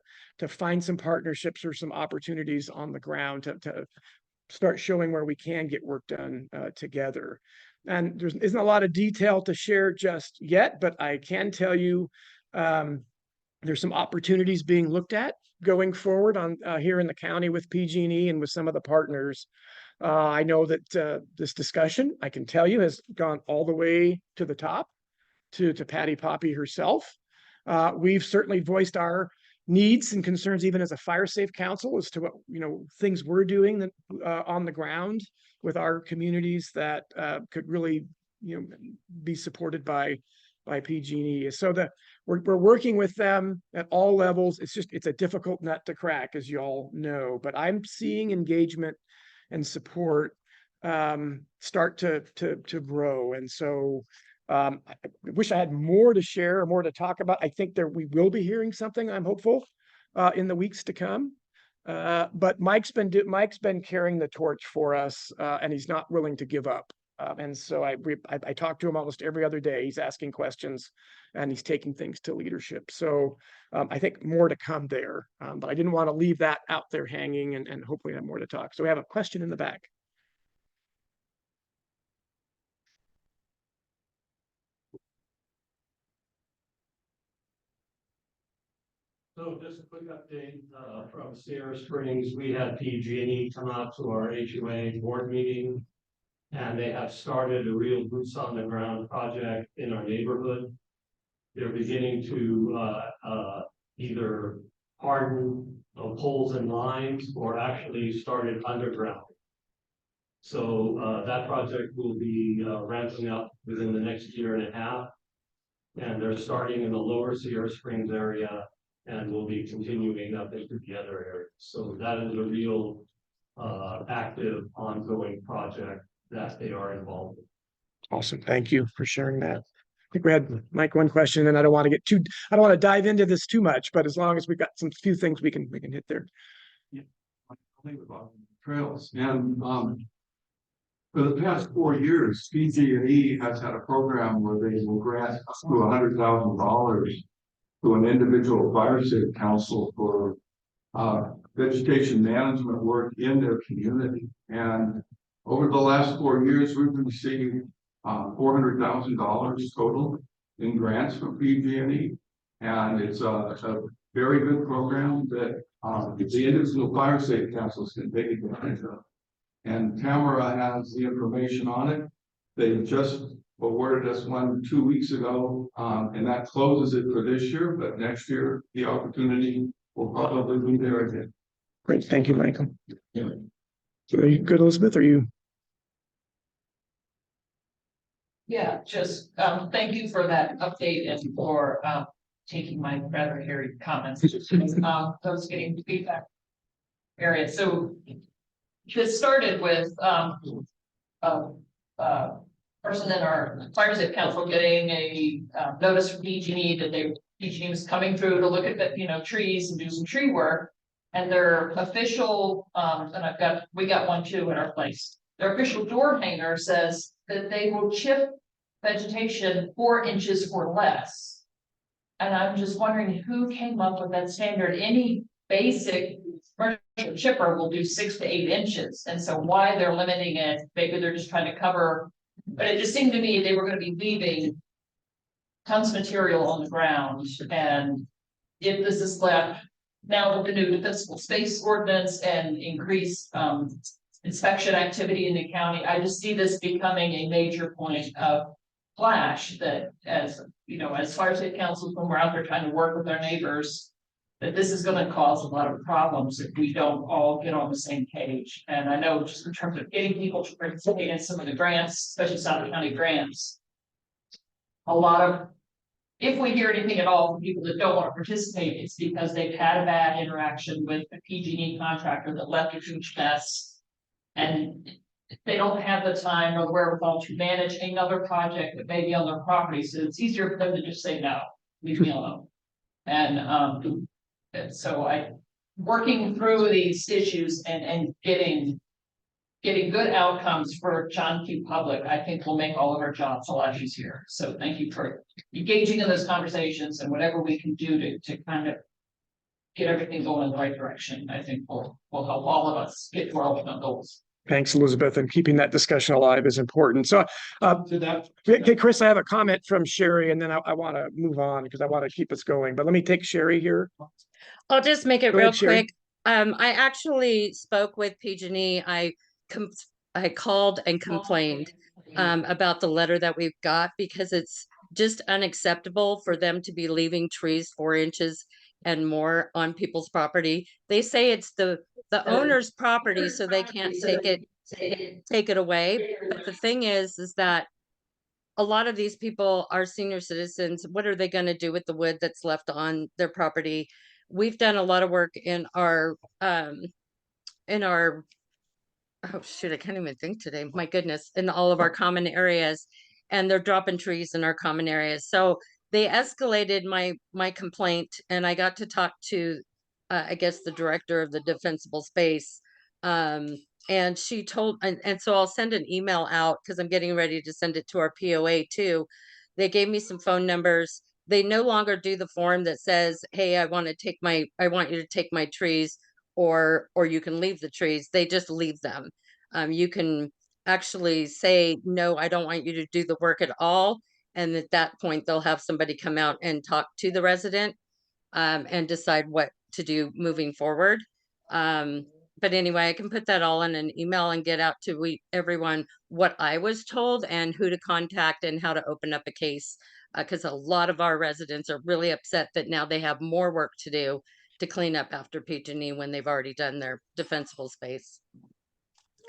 find some partnerships or some opportunities on the ground to start showing where we can get work done together. And there isn't a lot of detail to share just yet, but I can tell you there's some opportunities being looked at going forward on here in the county with PG&E and with some of the partners. I know that this discussion, I can tell you, has gone all the way to the top to Patty Poppy herself. We've certainly voiced our needs and concerns, even as a fire safe council, as to what things we're doing on the ground with our communities that could really be supported by PG&E. So we're working with them at all levels. It's a difficult nut to crack, as you all know, but I'm seeing engagement and support start to grow. And so I wish I had more to share or more to talk about. I think we will be hearing something, I'm hopeful, in the weeks to come. But Mike's been carrying the torch for us, and he's not willing to give up. And so I talk to him almost every other day. He's asking questions and he's taking things to leadership. So I think more to come there, but I didn't want to leave that out there hanging and hopefully have more to talk. So we have a question in the back. So just a quick update from Sierra Springs. We had PG&E come out to our HOA board meeting, and they have started a real boots on the ground project in our neighborhood. They're beginning to either harden poles and lines or actually started underground. So that project will be ramping up within the next year and a half. And they're starting in the lower Sierra Springs area and will be continuing up into the other areas. So that is a real active ongoing project that they are involved in. Awesome. Thank you for sharing that. I think we had, Mike, one question, and I don't want to dive into this too much, but as long as we've got some few things we can hit there. Think about trails and, for the past 4 years, PG&E has had a program where they will grant up to $100,000 to an individual fire safe council for vegetation management work in their community. And over the last 4 years, we've received $400,000 total in grants from PG&E. And it's a very good program that the individual fire safe councils can take advantage of. And Tamara has the information on it. They just awarded us one 2 weeks ago, and that closes it for this year, but next year, the opportunity will probably be there again. Great. Thank you, Michael. So are you good, Elizabeth? Are you? Yeah, just thank you for that update and for taking my rather hairy comments. Those getting feedback area. So this started with person in our fire safe council getting a notice from PG&E that PG&E was coming through to look at the trees and do some tree work. And their official and we got one too in our place. Their official door hanger says that they will chip vegetation 4 inches or less. And I'm just wondering who came up with that standard. Any basic commercial chipper will do 6 to 8 inches. And so why they're limiting it, maybe they're just trying to cover, but it just seemed to me they were going to be leaving tons of material on the ground. And if this is left now with the new defensible space ordinance and increased inspection activity in the county, I just see this becoming a major point of clash that as fire safe councils, when we're out there trying to work with our neighbors, that this is going to cause a lot of problems if we don't all get on the same page. And I know just in terms of getting people to participate in some of the grants, especially South County grants, a lot of, if we hear anything at all from people that don't want to participate, it's because they've had a bad interaction with a PG&E contractor that left a huge mess. And they don't have the time or the wherewithal to manage another project that may be on their property. So it's easier for them to just say, no, leave me alone. And so working through these issues and getting good outcomes for John Q. Public, I think will make all of our jobs a lot easier. So thank you for engaging in those conversations, and whatever we can do to kind of get everything going in the right direction, I think will help all of us get to our ultimate goals. Thanks, Elizabeth, and keeping that discussion alive is important. So, okay, Chris, I have a comment from Sherry, and then I want to move on because I want to keep us going. But let me take Sherry here. I'll just make it Go real ahead, Sherry. quick. I actually spoke with PG&E. I called and complained about the letter that we've got, because it's just unacceptable for them to be leaving trees 4 inches and more on people's property. They say it's the owner's property, so they can't take it away. But the thing is that a lot of these people are senior citizens. What are they going to do with the wood that's left on their property? We've done a lot of work in our oh shoot, I can't even think today. My goodness, in all of our common areas, and they're dropping trees in our common areas. So they escalated my complaint, and I got to talk to I guess the director of the defensible space. And she told, and so I'll send an email out because I'm getting ready to send it to our POA too. They gave me some phone numbers. They no longer do the form that says, hey, I want you to take my trees, or you can leave the trees. They just leave them. You can actually say, no, I don't want you to do the work at all. And at that point, they'll have somebody come out and talk to the resident and decide what to do moving forward. But anyway, I can put that all in an email and get out to everyone what I was told and who to contact and how to open up a case. Because a lot of our residents are really upset that now they have more work to do to clean up after PG&E when they've already done their defensible space.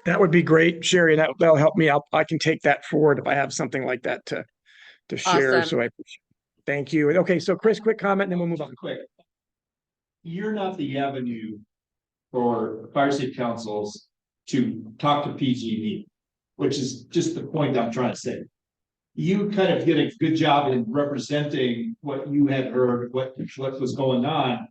That would be great, Sherry. That'll help me out. I can take that forward if I have something like that to share. Awesome. So I appreciate it. Thank you. Okay, so Chris, quick comment, and then we'll move on. Quick. You're not the avenue for fire safety councils to talk to PG&E, which is just the point I'm trying to say. You kind of did a good job in representing what you had heard, what was going on.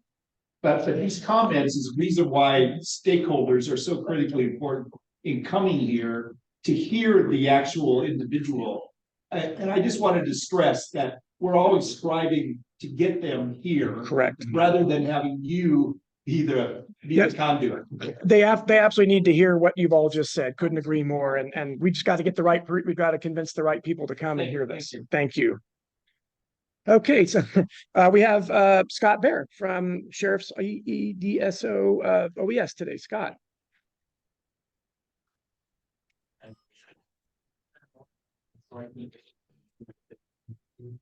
But these comments is the reason why stakeholders are so critically important in coming here to hear the actual individual. And I just wanted to stress that we're always striving to get them here. Correct. Rather than having you be the conduit. They absolutely need to hear what you've all just said. Couldn't agree more. And we just got to get we've got to convince the right people to come and hear this. Thank you. Okay, so we have Scott Bear from Sheriff's EDSO OES today. Scott.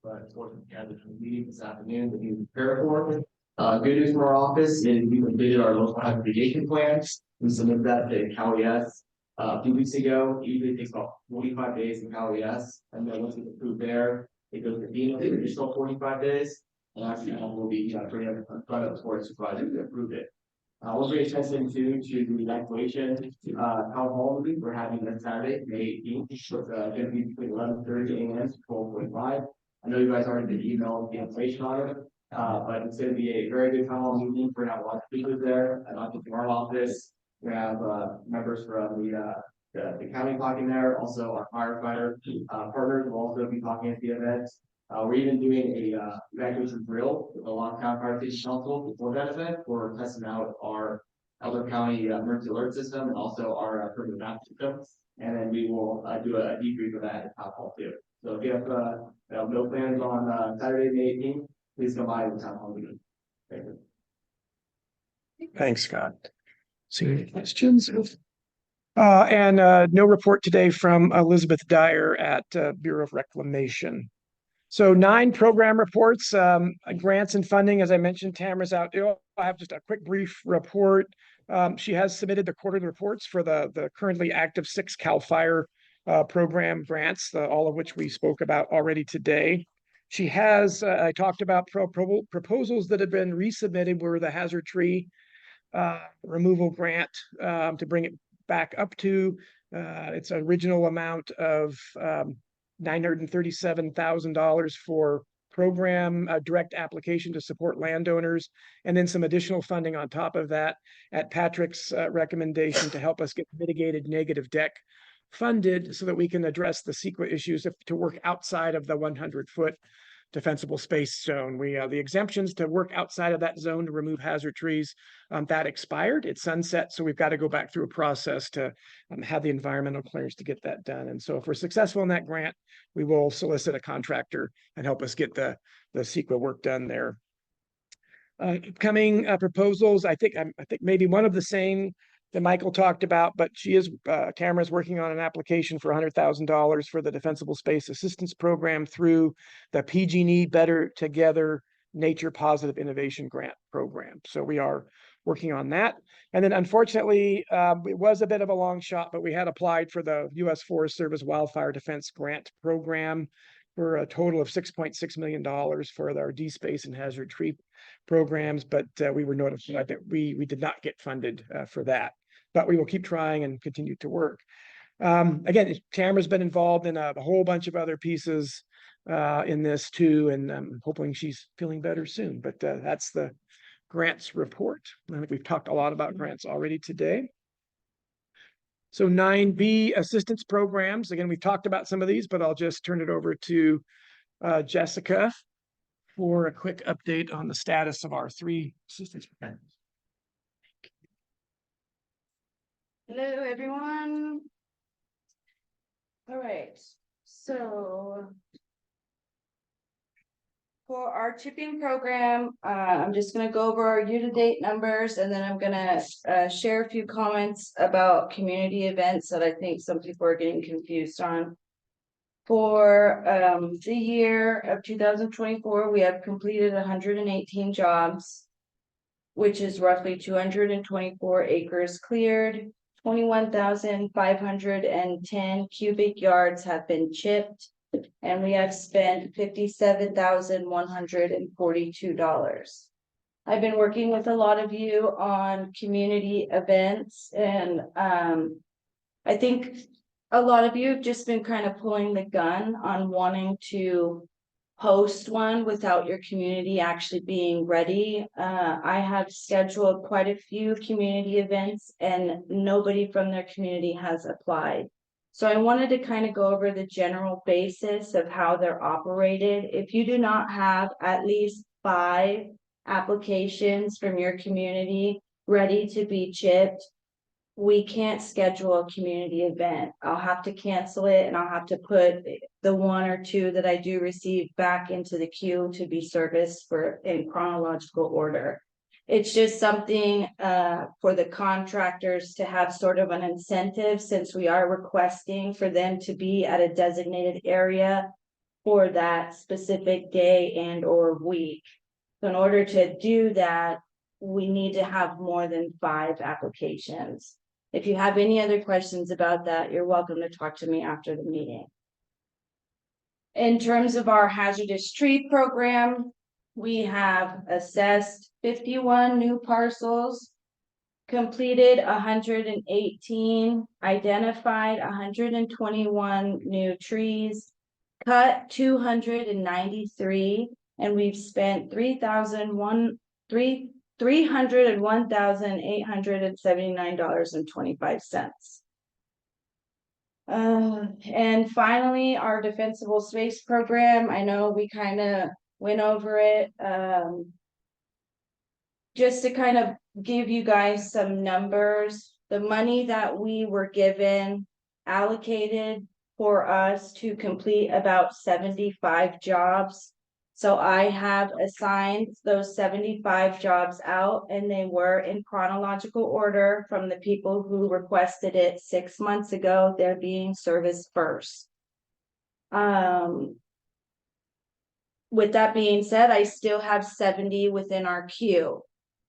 But meeting this afternoon to be prepared for. Good news from our office is we completed our local hazard mitigation plans. We submitted that to CalES a few weeks ago. It usually takes about 45 days in CalES, and then once it's approved there, it goes to FEMA for additional 45 days. And actually, we'll be bringing it in front of the board of supervisors to approve it. We're very attention to the evacuation town hall meeting we're having next Saturday, May 18th. It's going to be between 11:30 a.m. to 12:45. I know you guys already did email the information on it, but it's going to be a very good town hall meeting. We're going to have a lot of speakers there, not just from our office. We have members from the county talking there. Also, our firefighter partners will also be talking at the event. We're even doing a evacuation drill with the Long County Fire Safety Council before that event. We're testing out our Elder County emergency alert system and also our primitive map system. And then we will do a debrief of that at town hall too. So if you have no plans on Saturday, May 18th, please come by the town hall meeting. Thank you. Thanks, Scott. See any questions? And no report today from Elizabeth Dyer at Bureau of Reclamation. So 9 program reports, grants and funding. As I mentioned, Tamara's out. I have just a quick brief report. She has submitted the quarterly reports for the currently active 6 CAL FIRE program grants, all of which we spoke about already today. She has, I talked about proposals that have been resubmitted were the hazard tree removal grant to bring it back up to its original amount of $937,000 for program direct application to support landowners, and then some additional funding on top of that at Patrick's recommendation to help us get mitigated negative deck funded so that we can address the CEQA issues to work outside of the 100-foot defensible space zone. The exemptions to work outside of that zone to remove hazard trees, that expired. It's sunset, so we've got to go back through a process to have the environmental clearance to get that done. And so if we're successful in that grant, we will solicit a contractor and help us get the CEQA work done there. Upcoming proposals, I think maybe one of the same that Michael talked about, but Tamara's working on an application for $100,000 for the Defensible Space Assistance Program through the PG&E Better Together Nature Positive Innovation Grant Program. So we are working on that. And then unfortunately, it was a bit of a long shot, but we had applied for the U.S. Forest Service Wildfire Defense Grant Program for a total of $6.6 million for our DSpace and hazard tree programs, but we were notified that we did not get funded for that. But we will keep trying and continue to work. Again, Tamara's been involved in a whole bunch of other pieces in this too, and I'm hoping she's feeling better soon. But that's the grants report. I think we've talked a lot about grants already today. So 9B assistance programs. Again, we've talked about some of these, but I'll just turn it over to Jessica for a quick update on the status of our 3 assistance programs. Hello, everyone. All right, so for our chipping program, I'm just going to go over our year-to-date numbers, and then I'm going to share a few comments about community events that I think some people are getting confused on. For the year of 2024, we have completed 118 jobs. which is roughly 224 acres cleared. 21,510 cubic yards have been chipped, and we have spent $57,142. I've been working with a lot of you on community events, and I think a lot of you have just been kind of pulling the gun on wanting to host one without your community actually being ready. I have scheduled quite a few community events and nobody from their community has applied. So I wanted to kind of go over the general basis of how they're operated. If you do not have at least 5 applications from your community ready to be chipped, we can't schedule a community event. I'll have to cancel it and I'll have to put the 1 or 2 that I do receive back into the queue to be serviced for in chronological order. It's just something for the contractors to have sort of an incentive, since we are requesting for them to be at a designated area for that specific day and or week. So in order to do that, we need to have more than 5 applications. If you have any other questions about that, you're welcome to talk to me after the meeting. In terms of our hazardous tree program, we have assessed 51 new parcels, completed 118, identified 121 new trees, cut 293, and we've spent $301,879.25. And finally, our defensible space program. I know we kind of went over it. Just to kind of give you guys some numbers, the money that we were given allocated for us to complete about 75 jobs. So I have assigned those 75 jobs out, and they were in chronological order from the people who requested it 6 months ago. They're being serviced first. With that being said, I still have 70 within our queue.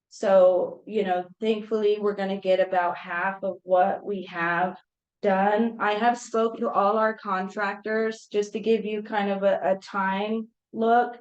So, you know, thankfully, we're going to get about half of what we have done. I have spoke to all our contractors just to give you kind of a time look.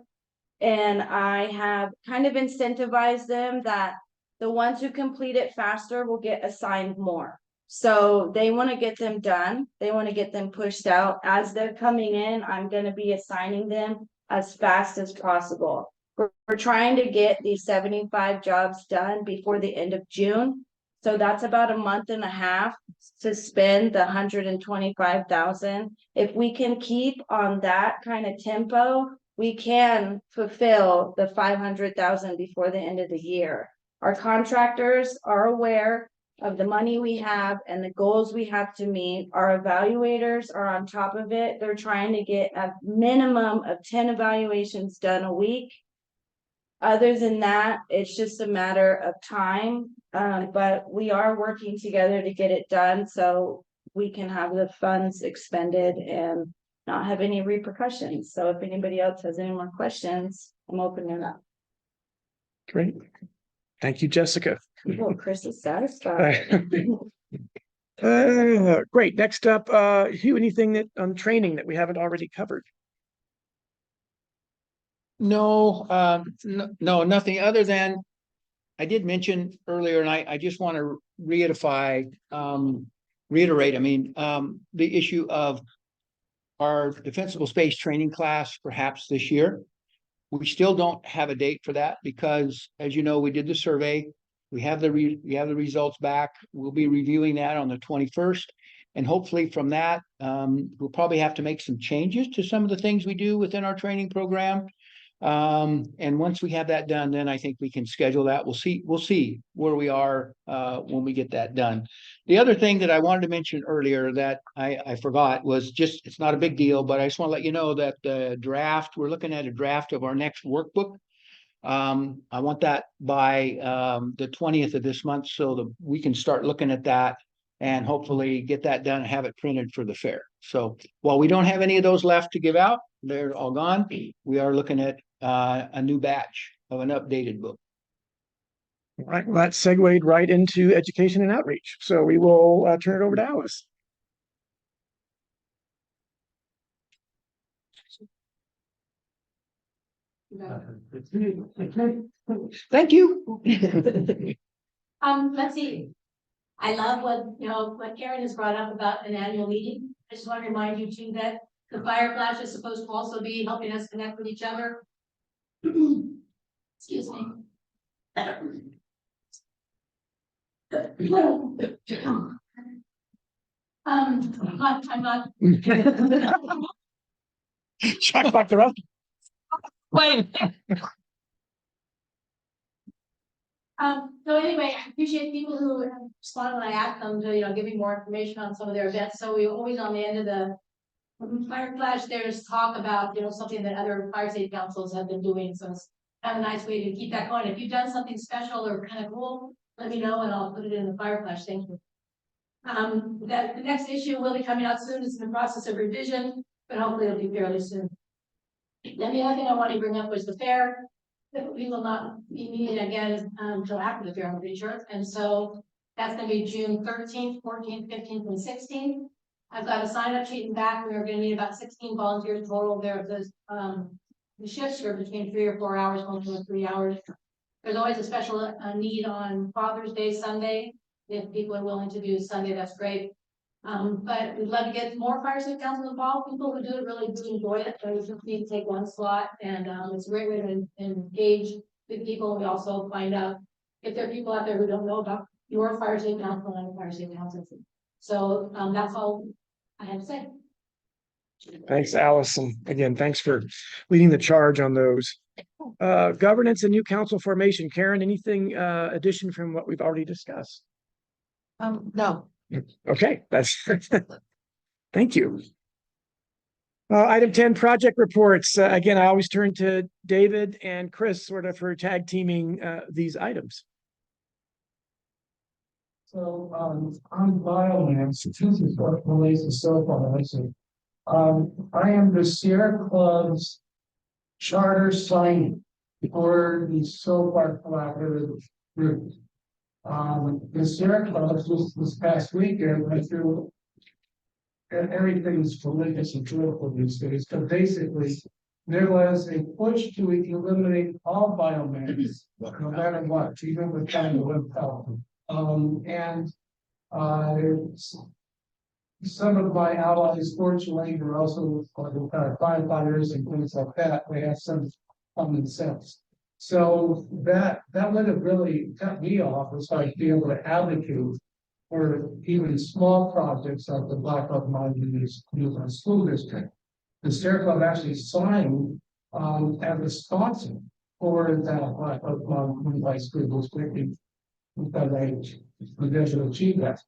And I have kind of incentivized them that the ones who complete it faster will get assigned more. So they want to get them done. They want to get them pushed out. As they're coming in, I'm going to be assigning them as fast as possible. We're trying to get these 75 jobs done before the end of June. So that's about a month and a half to spend the 125,000. If we can keep on that kind of tempo, we can fulfill the 500,000 before the end of the year. Our contractors are aware of the money we have and the goals we have to meet. Our evaluators are on top of it. They're trying to get a minimum of 10 evaluations done a week. Other than that, it's just a matter of time, but we are working together to get it done so we can have the funds expended and not have any repercussions. So if anybody else has any more questions, I'm opening it up. Great. Thank you, Jessica. Well, Chris is satisfied. Great. Next up, Hugh, anything that on training that we haven't already covered? No, no, nothing other than I did mention earlier, and I just want to reiterate, I mean, the issue of our defensible space training class perhaps this year. We still don't have a date for that because, as you know, we did the survey. We have the results back. We'll be reviewing that on the 21st. And hopefully from that, we'll probably have to make some changes to some of the things we do within our training program. And once we have that done, then I think we can schedule that. We'll see where we are when we get that done. The other thing that I wanted to mention earlier that I forgot was just, it's not a big deal, but I just want to let you know that the draft, we're looking at a draft of our next workbook. I want that by the 20th of this month so that we can start looking at that and hopefully get that done and have it printed for the fair. So while we don't have any of those left to give out, they're all gone. We are looking at a new batch of an updated book. All right, well, that segued right into education and outreach. So we will turn it over to Alice. Thank you. Let's see. I love what Karen has brought up about an annual meeting. I just want to remind you too that the fire flash is supposed to also be helping us connect with each other. Excuse me. I'm not. Check back the rest. Wait. So anyway, I appreciate people who respond when I ask them to, give me more information on some of their events. So we always on the end of the fire flash, there's talk about, something that other fire safety councils have been doing. So it's kind of a nice way to keep that going. If you've done something special or kind of cool, let me know and I'll put it in the fire flash. Thank you. The next issue will be coming out soon. It's in the process of revision, but hopefully it'll be fairly soon. Then the other thing I wanted to bring up was the fair. We will not be meeting again until after the fair, I'm pretty sure. And so that's going to be June 13th, 14th, 15th, and 16th. I've got a sign up sheet in back. We're going to need about 16 volunteers total. The shifts are between 3 or 4 hours, most of 3 hours. There's always a special need on Father's Day, Sunday. If people are willing to do Sunday, that's great. But we'd love to get more fire safety council involved. People who do it really do enjoy it. So we just need to take one slot, and it's a great way to engage with people. We also find out if there are people out there who don't know about your fire safety council and fire safety council. So that's all I have to say. Thanks, Alice. And again, thanks for leading the charge on those. Governance and new council formation. Karen, anything addition from what we've already discussed? No. Okay, that's thank you. Item 10, project reports. Again, I always turn to David and Chris sort of for tag teaming these items. So, on biomass, this is what relates to so I am the Sierra Club's charter signing for the SOFAR collaborative group. The Sierra Club just this past weekend went through everything's religious and political these days. So basically, there was a push to eliminate all biomass, no matter what, even with kind of without. Some of my allies, fortunately, are also firefighters and things like that. They have some common sense. So that would have really cut me off as far as being able to advocate for even small projects like the Black Hawk Monument School District. The Sierra Club actually signed as a sponsor for that Black Hawk Monument School District. Because I didn't achieve that.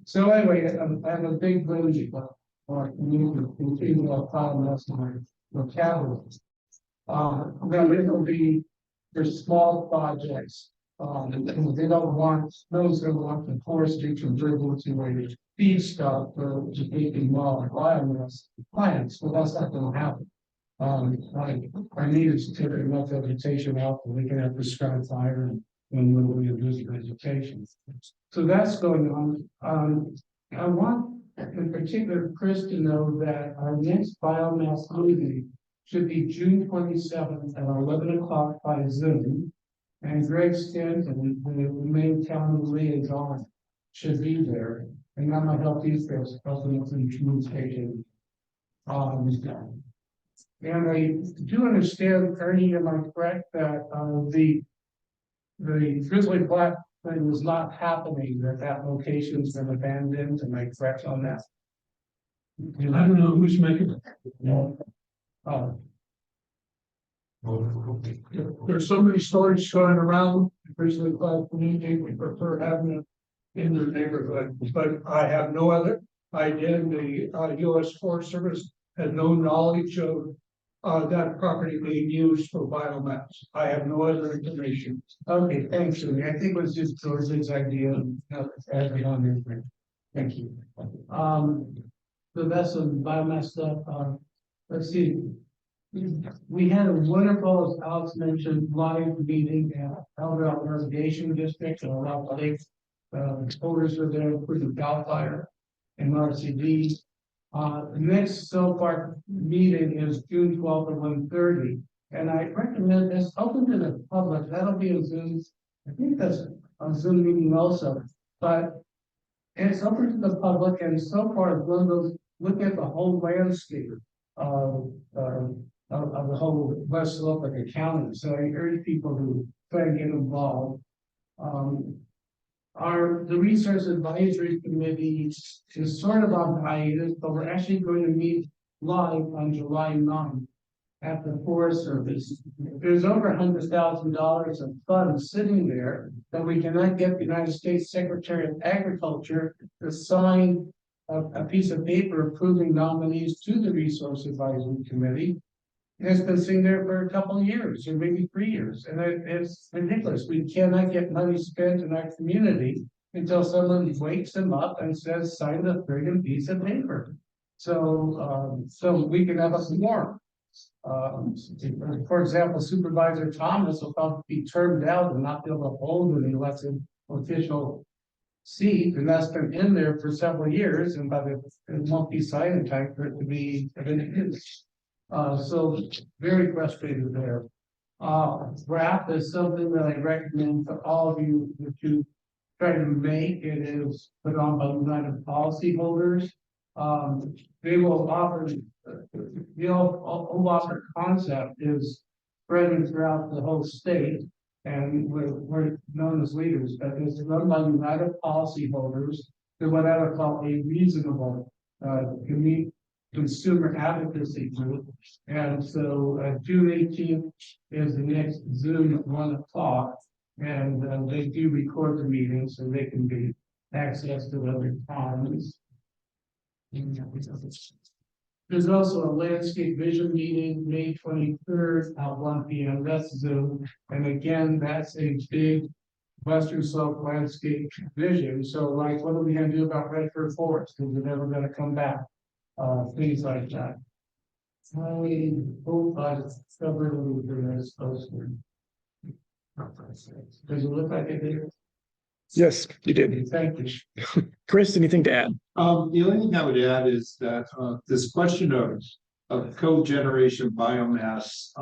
So anyway, I'm a big believer or even a problem my capital. Then it'll be for small projects. They don't want those that want the forestry to dribble to a feedstock for just making more biomass plants. Well, that's not going to happen. I needed to take enough vegetation out that we can have prescribed fire when we lose vegetation. So that's going on. I want in particular Chris to know that our next biomass meeting should be June 27th at 11 o'clock by Zoom. And Greg Stanton, the main town liaison, should be there. And that might help these guys, helping with the communication. And I do understand, Ernie, am I correct that the Grizzly Black thing was not happening, that location's been abandoned, am I correct on that? I don't know who's making it. No. There's so many stories going around the Grizzly Black community, we prefer having it in their neighborhood, but I have no other idea. The U.S. Forest Service had no knowledge of that property being used for biomass. I have no other information. Okay, thanks, Julie. I think it was just George's idea of adding on there. Thank you. The best of biomass stuff. Let's see. We had a wonderful, as Alex mentioned, live meeting at Eldorado Irrigation District and a lot of lake. Voters were there, including Cal Fire and RCD. The next SOPAR meeting is June 12th at 1:30. And I recommend this open to the public. That'll be a Zoom. I think that's a Zoom meeting also, but it's open to the public, and so far, one of those, look at the whole landscape of the whole West Slope County. So I urge people to try to get involved. The Resource Advisory Committee is sort of on hiatus, but we're actually going to meet live on July 9th at the Forest Service. There's over $100,000 of funds sitting there that we cannot get the United States Secretary of Agriculture to sign a piece of paper approving nominees to the Resource Advisory Committee. It's been sitting there for a couple of years or maybe 3 years, and it's ridiculous. We cannot get money spent in our community until someone wakes them up and says, sign the friggin' piece of paper. So we can have a more. For example, Supervisor Thomas will probably be termed out and not be able to hold an elected official seat, and that's been in there for several years, and by the it won't be signed in time for it to be used. So very frustrated there. Draft is something that I recommend to all of you to try to make. It is put on by United Policyholders. They will offer, the offer concept is spreading throughout the whole state, and we're known as leaders, but it's run by United Policyholders. They're what I would call a reasonable consumer advocacy group. And so June 18th is the next Zoom at 1 o'clock, and they do record the meetings so they can be accessed at other times. There's also a landscape vision meeting May 23rd at 1 p.m. That's Zoom, and again, that's a big Western Slope landscape vision. So, like, what are we going to do about Redford Forest? Because they're never going to come back. Things like that. I hope I covered a little bit as supposed to. Does it look like it did? Yes, you did. Thank you. Chris, anything to add? The only thing I would add is that this question of cogeneration biomass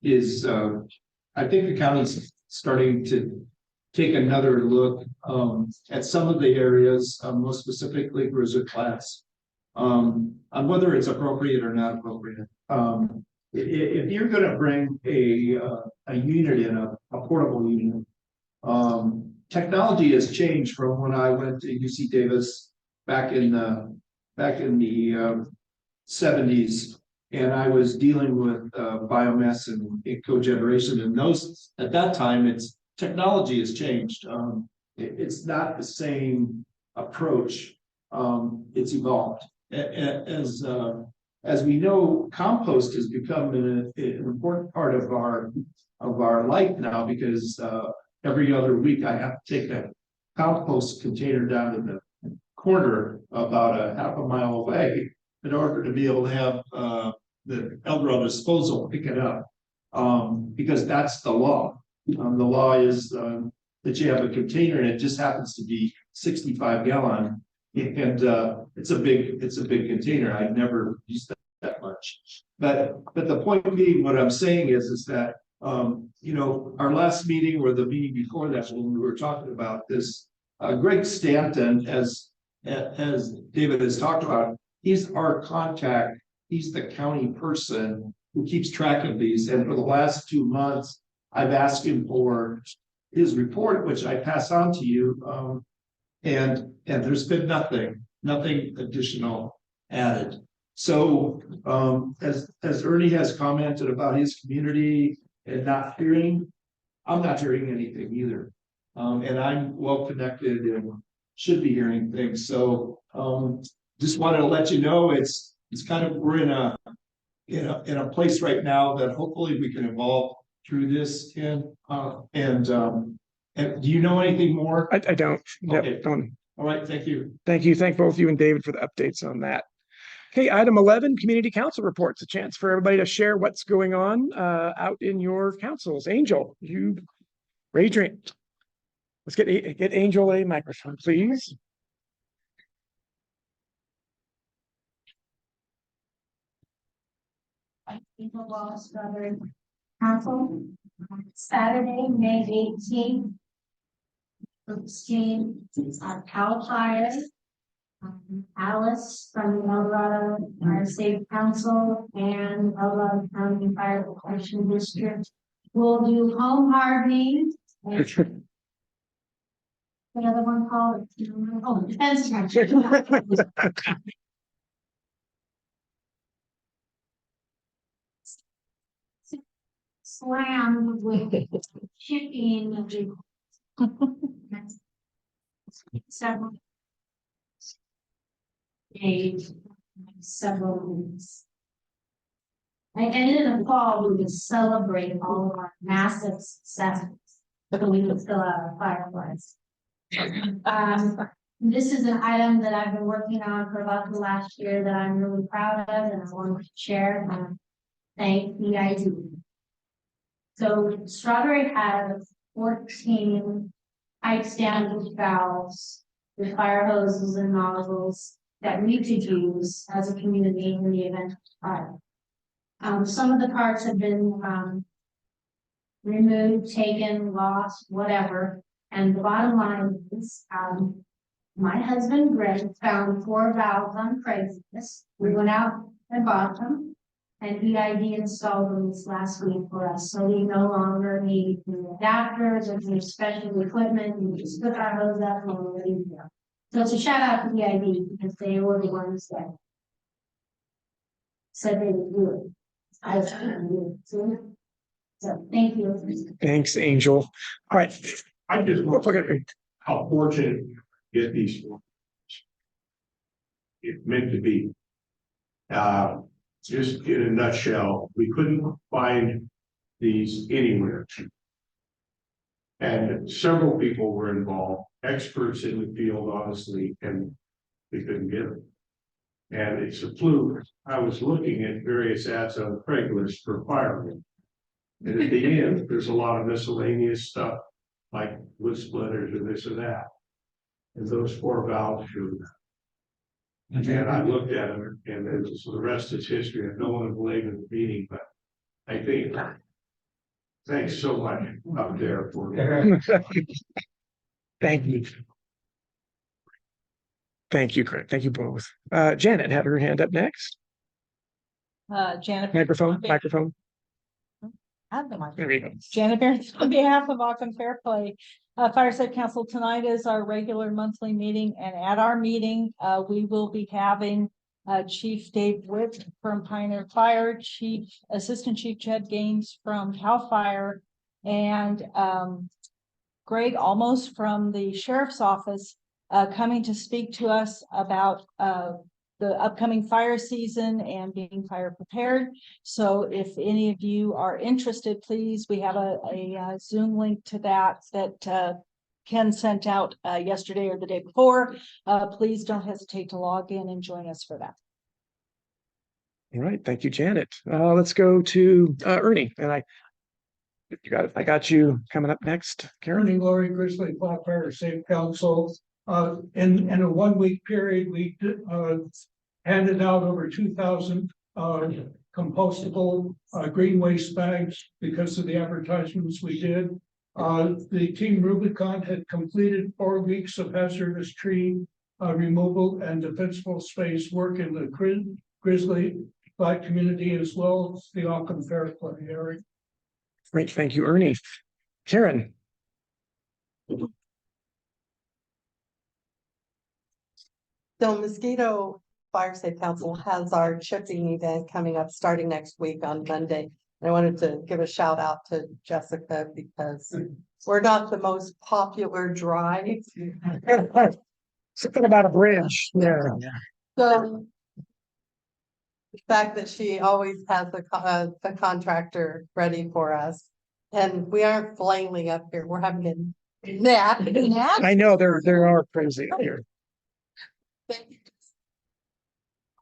is I think the county's starting to take another look at some of the areas, most specifically Grizzly Flats, on whether it's appropriate or not appropriate. If you're going to bring a unit in, a portable unit, technology has changed from when I went to UC Davis back in the 70s, and I was dealing with biomass and cogeneration. And those at that time, technology has changed. It's not the same approach. It's evolved. As we know, compost has become an important part of our life now, because every other week I have to take that compost container down to the corner about a half a mile away in order to be able to have the Eldorado disposal pick it up, because that's the law. The law is that you have a container, and it just happens to be 65 gallon, and it's a big container. I've never used that much, but the point being, what I'm saying is that our last meeting or the meeting before that, when we were talking about this, Greg Stanton, as David has talked about, he's our contact. He's the county person who keeps track of these. And for the last 2 months, I've asked him for his report, which I pass on to you. And there's been nothing additional added. So as Ernie has commented about his community and not hearing, I'm not hearing anything either. And I'm well connected and should be hearing things. So just wanted to let you know it's kind of, we're in a place right now that hopefully we can evolve through this. And do you know anything more? I don't. Okay. Yep. All right, thank you. Thank you. Thank both you and David for the updates on that. Okay, item 11, community council reports, a chance for everybody to share what's going on out in your councils. Angel, you raise your hand. Let's get Angel a microphone, please. Angel Wallace, Strawberry Council, Saturday, May 18th. 16, Cal Fire. Alice from the Eldorado Fire Safe Council and Eldorado County Fire Protection District will do home hardening. And another one called, oh, defense structure. Slammed with shipping. Several days, several weeks. And in the fall, we would celebrate all of our massive successes, so we could fill out our fireflies. This is an item that I've been working on for about the last year that I'm really proud of, and I want to share and thank EID. So Strawberry has 14 pipe standard valves with fire hoses and nozzles that we could use as a community in the event of fire. Some of the parts have been removed, taken, lost, whatever. And the bottom line is, my husband Greg found 4 valves on Craigslist. We went out and bought them, and EID installed them this last week for us. So we no longer need the adapters or the special equipment. We just hook our hose up and we're ready to go. So it's a shout out to EID because they were the ones that said they would do it. I was so thank you. Thanks, Angel. All right. I just want to say how fortunate you get these. It's meant to be. Just in a nutshell, we couldn't find these anywhere. And several people were involved, experts in the field, honestly, and we couldn't get them. And it's a fluke. I was looking at various ads on Craigslist for firemen. And at the end, there's a lot of miscellaneous stuff, like wood splitters or this or that. And those 4 valves showed that. And I looked at them, and the rest is history. I don't want to belabor the meeting, but I think, thanks so much up there for. Thank you. Thank you, Craig. Thank you both. Janet had her hand up next. Janet. Microphone. Have the mic. There you go. Janet Barron, on behalf of Ockham Fair Play, Fire Safe Council, tonight is our regular monthly meeting, and at our meeting, we will be having Chief Dave Witt from Pioneer Fire, Assistant Chief Chad Gaines from CAL FIRE, and Greg Almost from the Sheriff's Office coming to speak to us about the upcoming fire season and being fire prepared. So if any of you are interested, please, we have a Zoom link to that Ken sent out yesterday or the day before. Please don't hesitate to log in and join us for that. All right. Thank you, Janet. Let's go to Ernie. And I got you coming up next, Karen. Ernie Laurie, Grizzly Flat Fire Safe Council. In a 1-week period, we handed out over 2,000 compostable green waste bags because of the advertisements we did. The Team Rubicon had completed 4 weeks of hazardous tree removal and defensible space work in the Grizzly Flat community as well as the Ockham Fair Play area. Great. Thank you, Ernie. Karen. So Mosquito Fire Safe Council has our chipping event coming up starting next week on Monday. And I wanted to give a shout out to Jessica because we're not the most popular drive. Something about a bridge. Yeah. So the fact that she always has the contractor ready for us, and we aren't flailing up here. We're having a nap. I know there are crazy up here.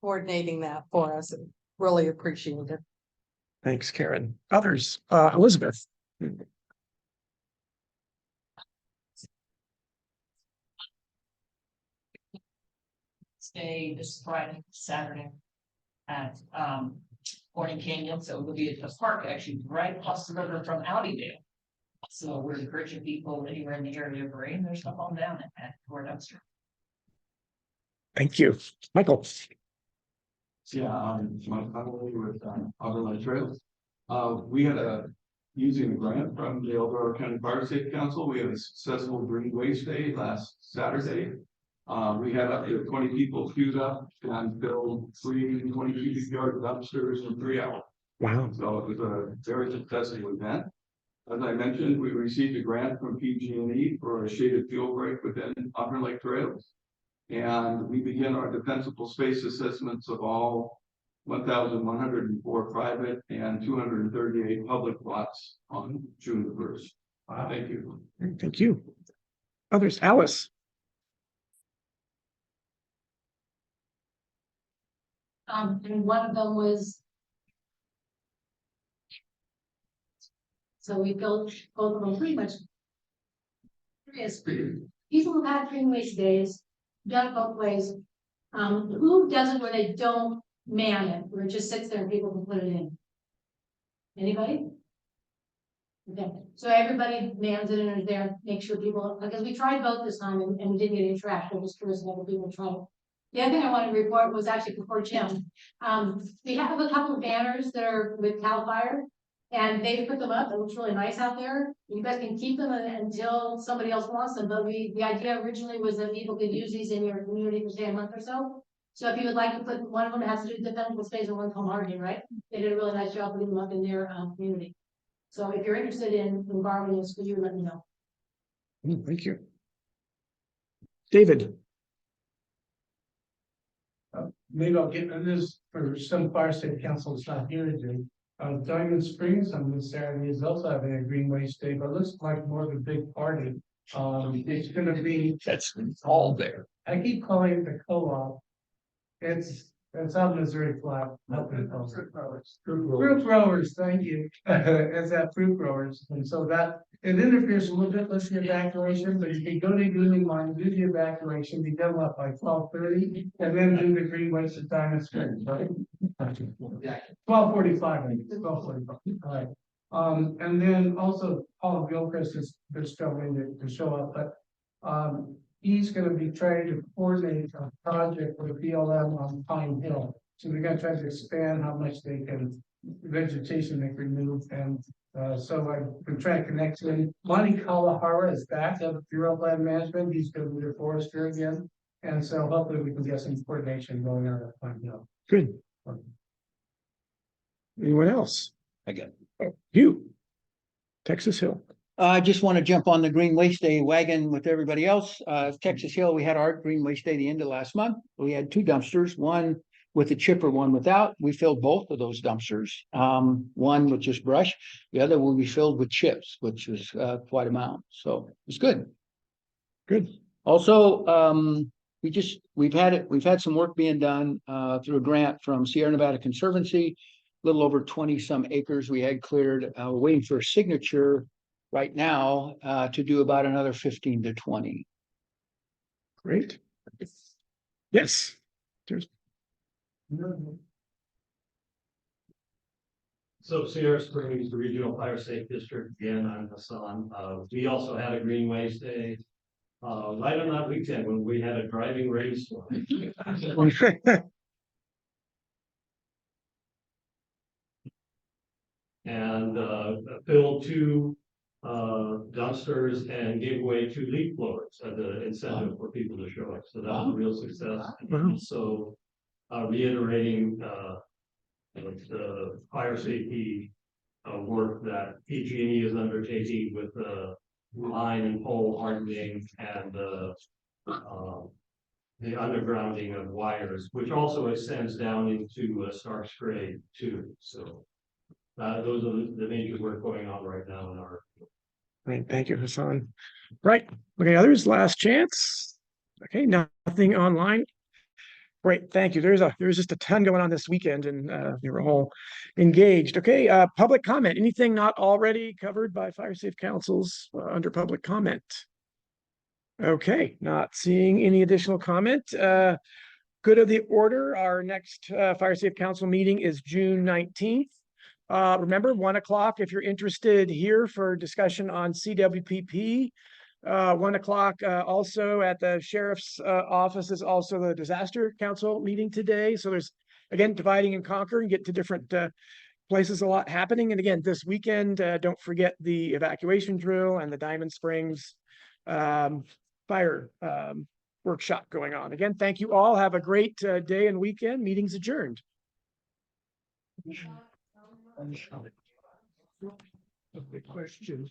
coordinating that for us. Really appreciate it. Thanks, Karen. Others, Elizabeth. Stay this Friday, Saturday at Corning Canyon, so we'll be at the park actually right across the river from Audidale. So we're encouraging people anywhere in the area of rain, there's stuff on down at Fort Dumpster. Thank you. Michael. Yeah, Mike Connolly with Overland Trails. We had using a grant from the El Dorado County Fire Safety Council, we had a successful Green Waste Day last Saturday. We had up to 20 people queued up and filled 320 cubic yard dumpsters in 3 hours. Wow. So it was a very successful event. As I mentioned, we received a grant from PG&E for a shaded fuel break within Upper Lake Trails. And we begin our defensible space assessments of all 1,104 private and 238 public lots on June the 1st. Thank you. Thank you. Others, Alice. And one of them was. So we built both of them pretty much. People who had Green Waste Days, done it both ways. Who does it where they don't man it, where it just sits there and people can put it in? Anybody? Okay, so everybody mans it and is there, make sure people, because we tried both this time and we didn't get any traction. I'm just curious if other people tried it. The other thing I wanted to report was actually before Jim. We have a couple of banners that are with CAL FIRE. And they put them up, it looks really nice out there. You guys can keep them until somebody else wants them, but the idea originally was that people could use these in your community for say a month or so. So if you would like to put, one of them has to do with defensible space and one's home hardening, right? They did a really nice job putting them up in their community. So if you're interested in environmental, could you let me know? Thank you. David. Maybe I'll get into this for some fire safety council that's not here today. Diamond Springs on this Saturday is also having a Green Waste Day, but it looks like more of a big party. It's gonna be. That's all there. I keep calling it the co-op. It's on Missouri Flat. Fruit growers, thank you. It's at Fruit Growers, and so that it interferes a little bit with the evacuation, but you can go to Union Line, do the evacuation, be done up by 12:30, and then do the Green Waste at Diamond Springs, right? 12:45, I think, 12:45, all right. And then also Paul Gilchrist is struggling to show up, but he's gonna be trying to coordinate a project for the BLM on Pine Hill. So we're gonna try to expand how much they can, vegetation they can remove, and so I've been trying to connect with Monty Kalahara is back at Bureau of Land Management. He's gonna be the forester again, and so hopefully we can get some coordination going on at Pine Hill. Good. Anyone else? I got You. Texas Hill. I just want to jump on the Green Waste Day wagon with everybody else. Texas Hill, we had our Green Waste Day the end of last month. We had 2 dumpsters, one with a chipper, one without. We filled both of those dumpsters. One with just brush, the other will be filled with chips, which was quite an amount. So it's good. Good. Also, we've had some work being done through a grant from Sierra Nevada Conservancy, a little over 20 some acres we had cleared. We're waiting for a signature right now to do about another 15 to 20. Great. Yes. There's. So Sierra Springs Regional Fire Safe District, again, I'm Hassan. We also had a Green Waste Day right on that weekend when we had a driving rainstorm. And filled 2 dumpsters and gave away 2 leaf blowers as an incentive for people to show up. So that was a real success. Wow. So reiterating the fire safety work that PG&E is undertaking with the line and pole hardening and the undergrounding of wires, which also extends down into Starks Grade too. So those are the major work going on right now in our. Great, thank you, Hassan. Right, okay, others, last chance. Okay, nothing online. Great, thank you. There's just a ton going on this weekend and we were all engaged. Okay, public comment, anything not already covered by Fire Safe Councils under public comment? Okay, not seeing any additional comment. Good of the order, our next Fire Safe Council meeting is June 19th. Remember, 1 o'clock, if you're interested here for discussion on CWPP. 1 o'clock, also at the sheriff's office is also the disaster council meeting today. So there's, again, dividing and conquer and get to different places, a lot happening. And again, this weekend, don't forget the evacuation drill and the Diamond Springs fire workshop going on. Again, thank you all. Have a great day and weekend. Meeting's adjourned. A big question.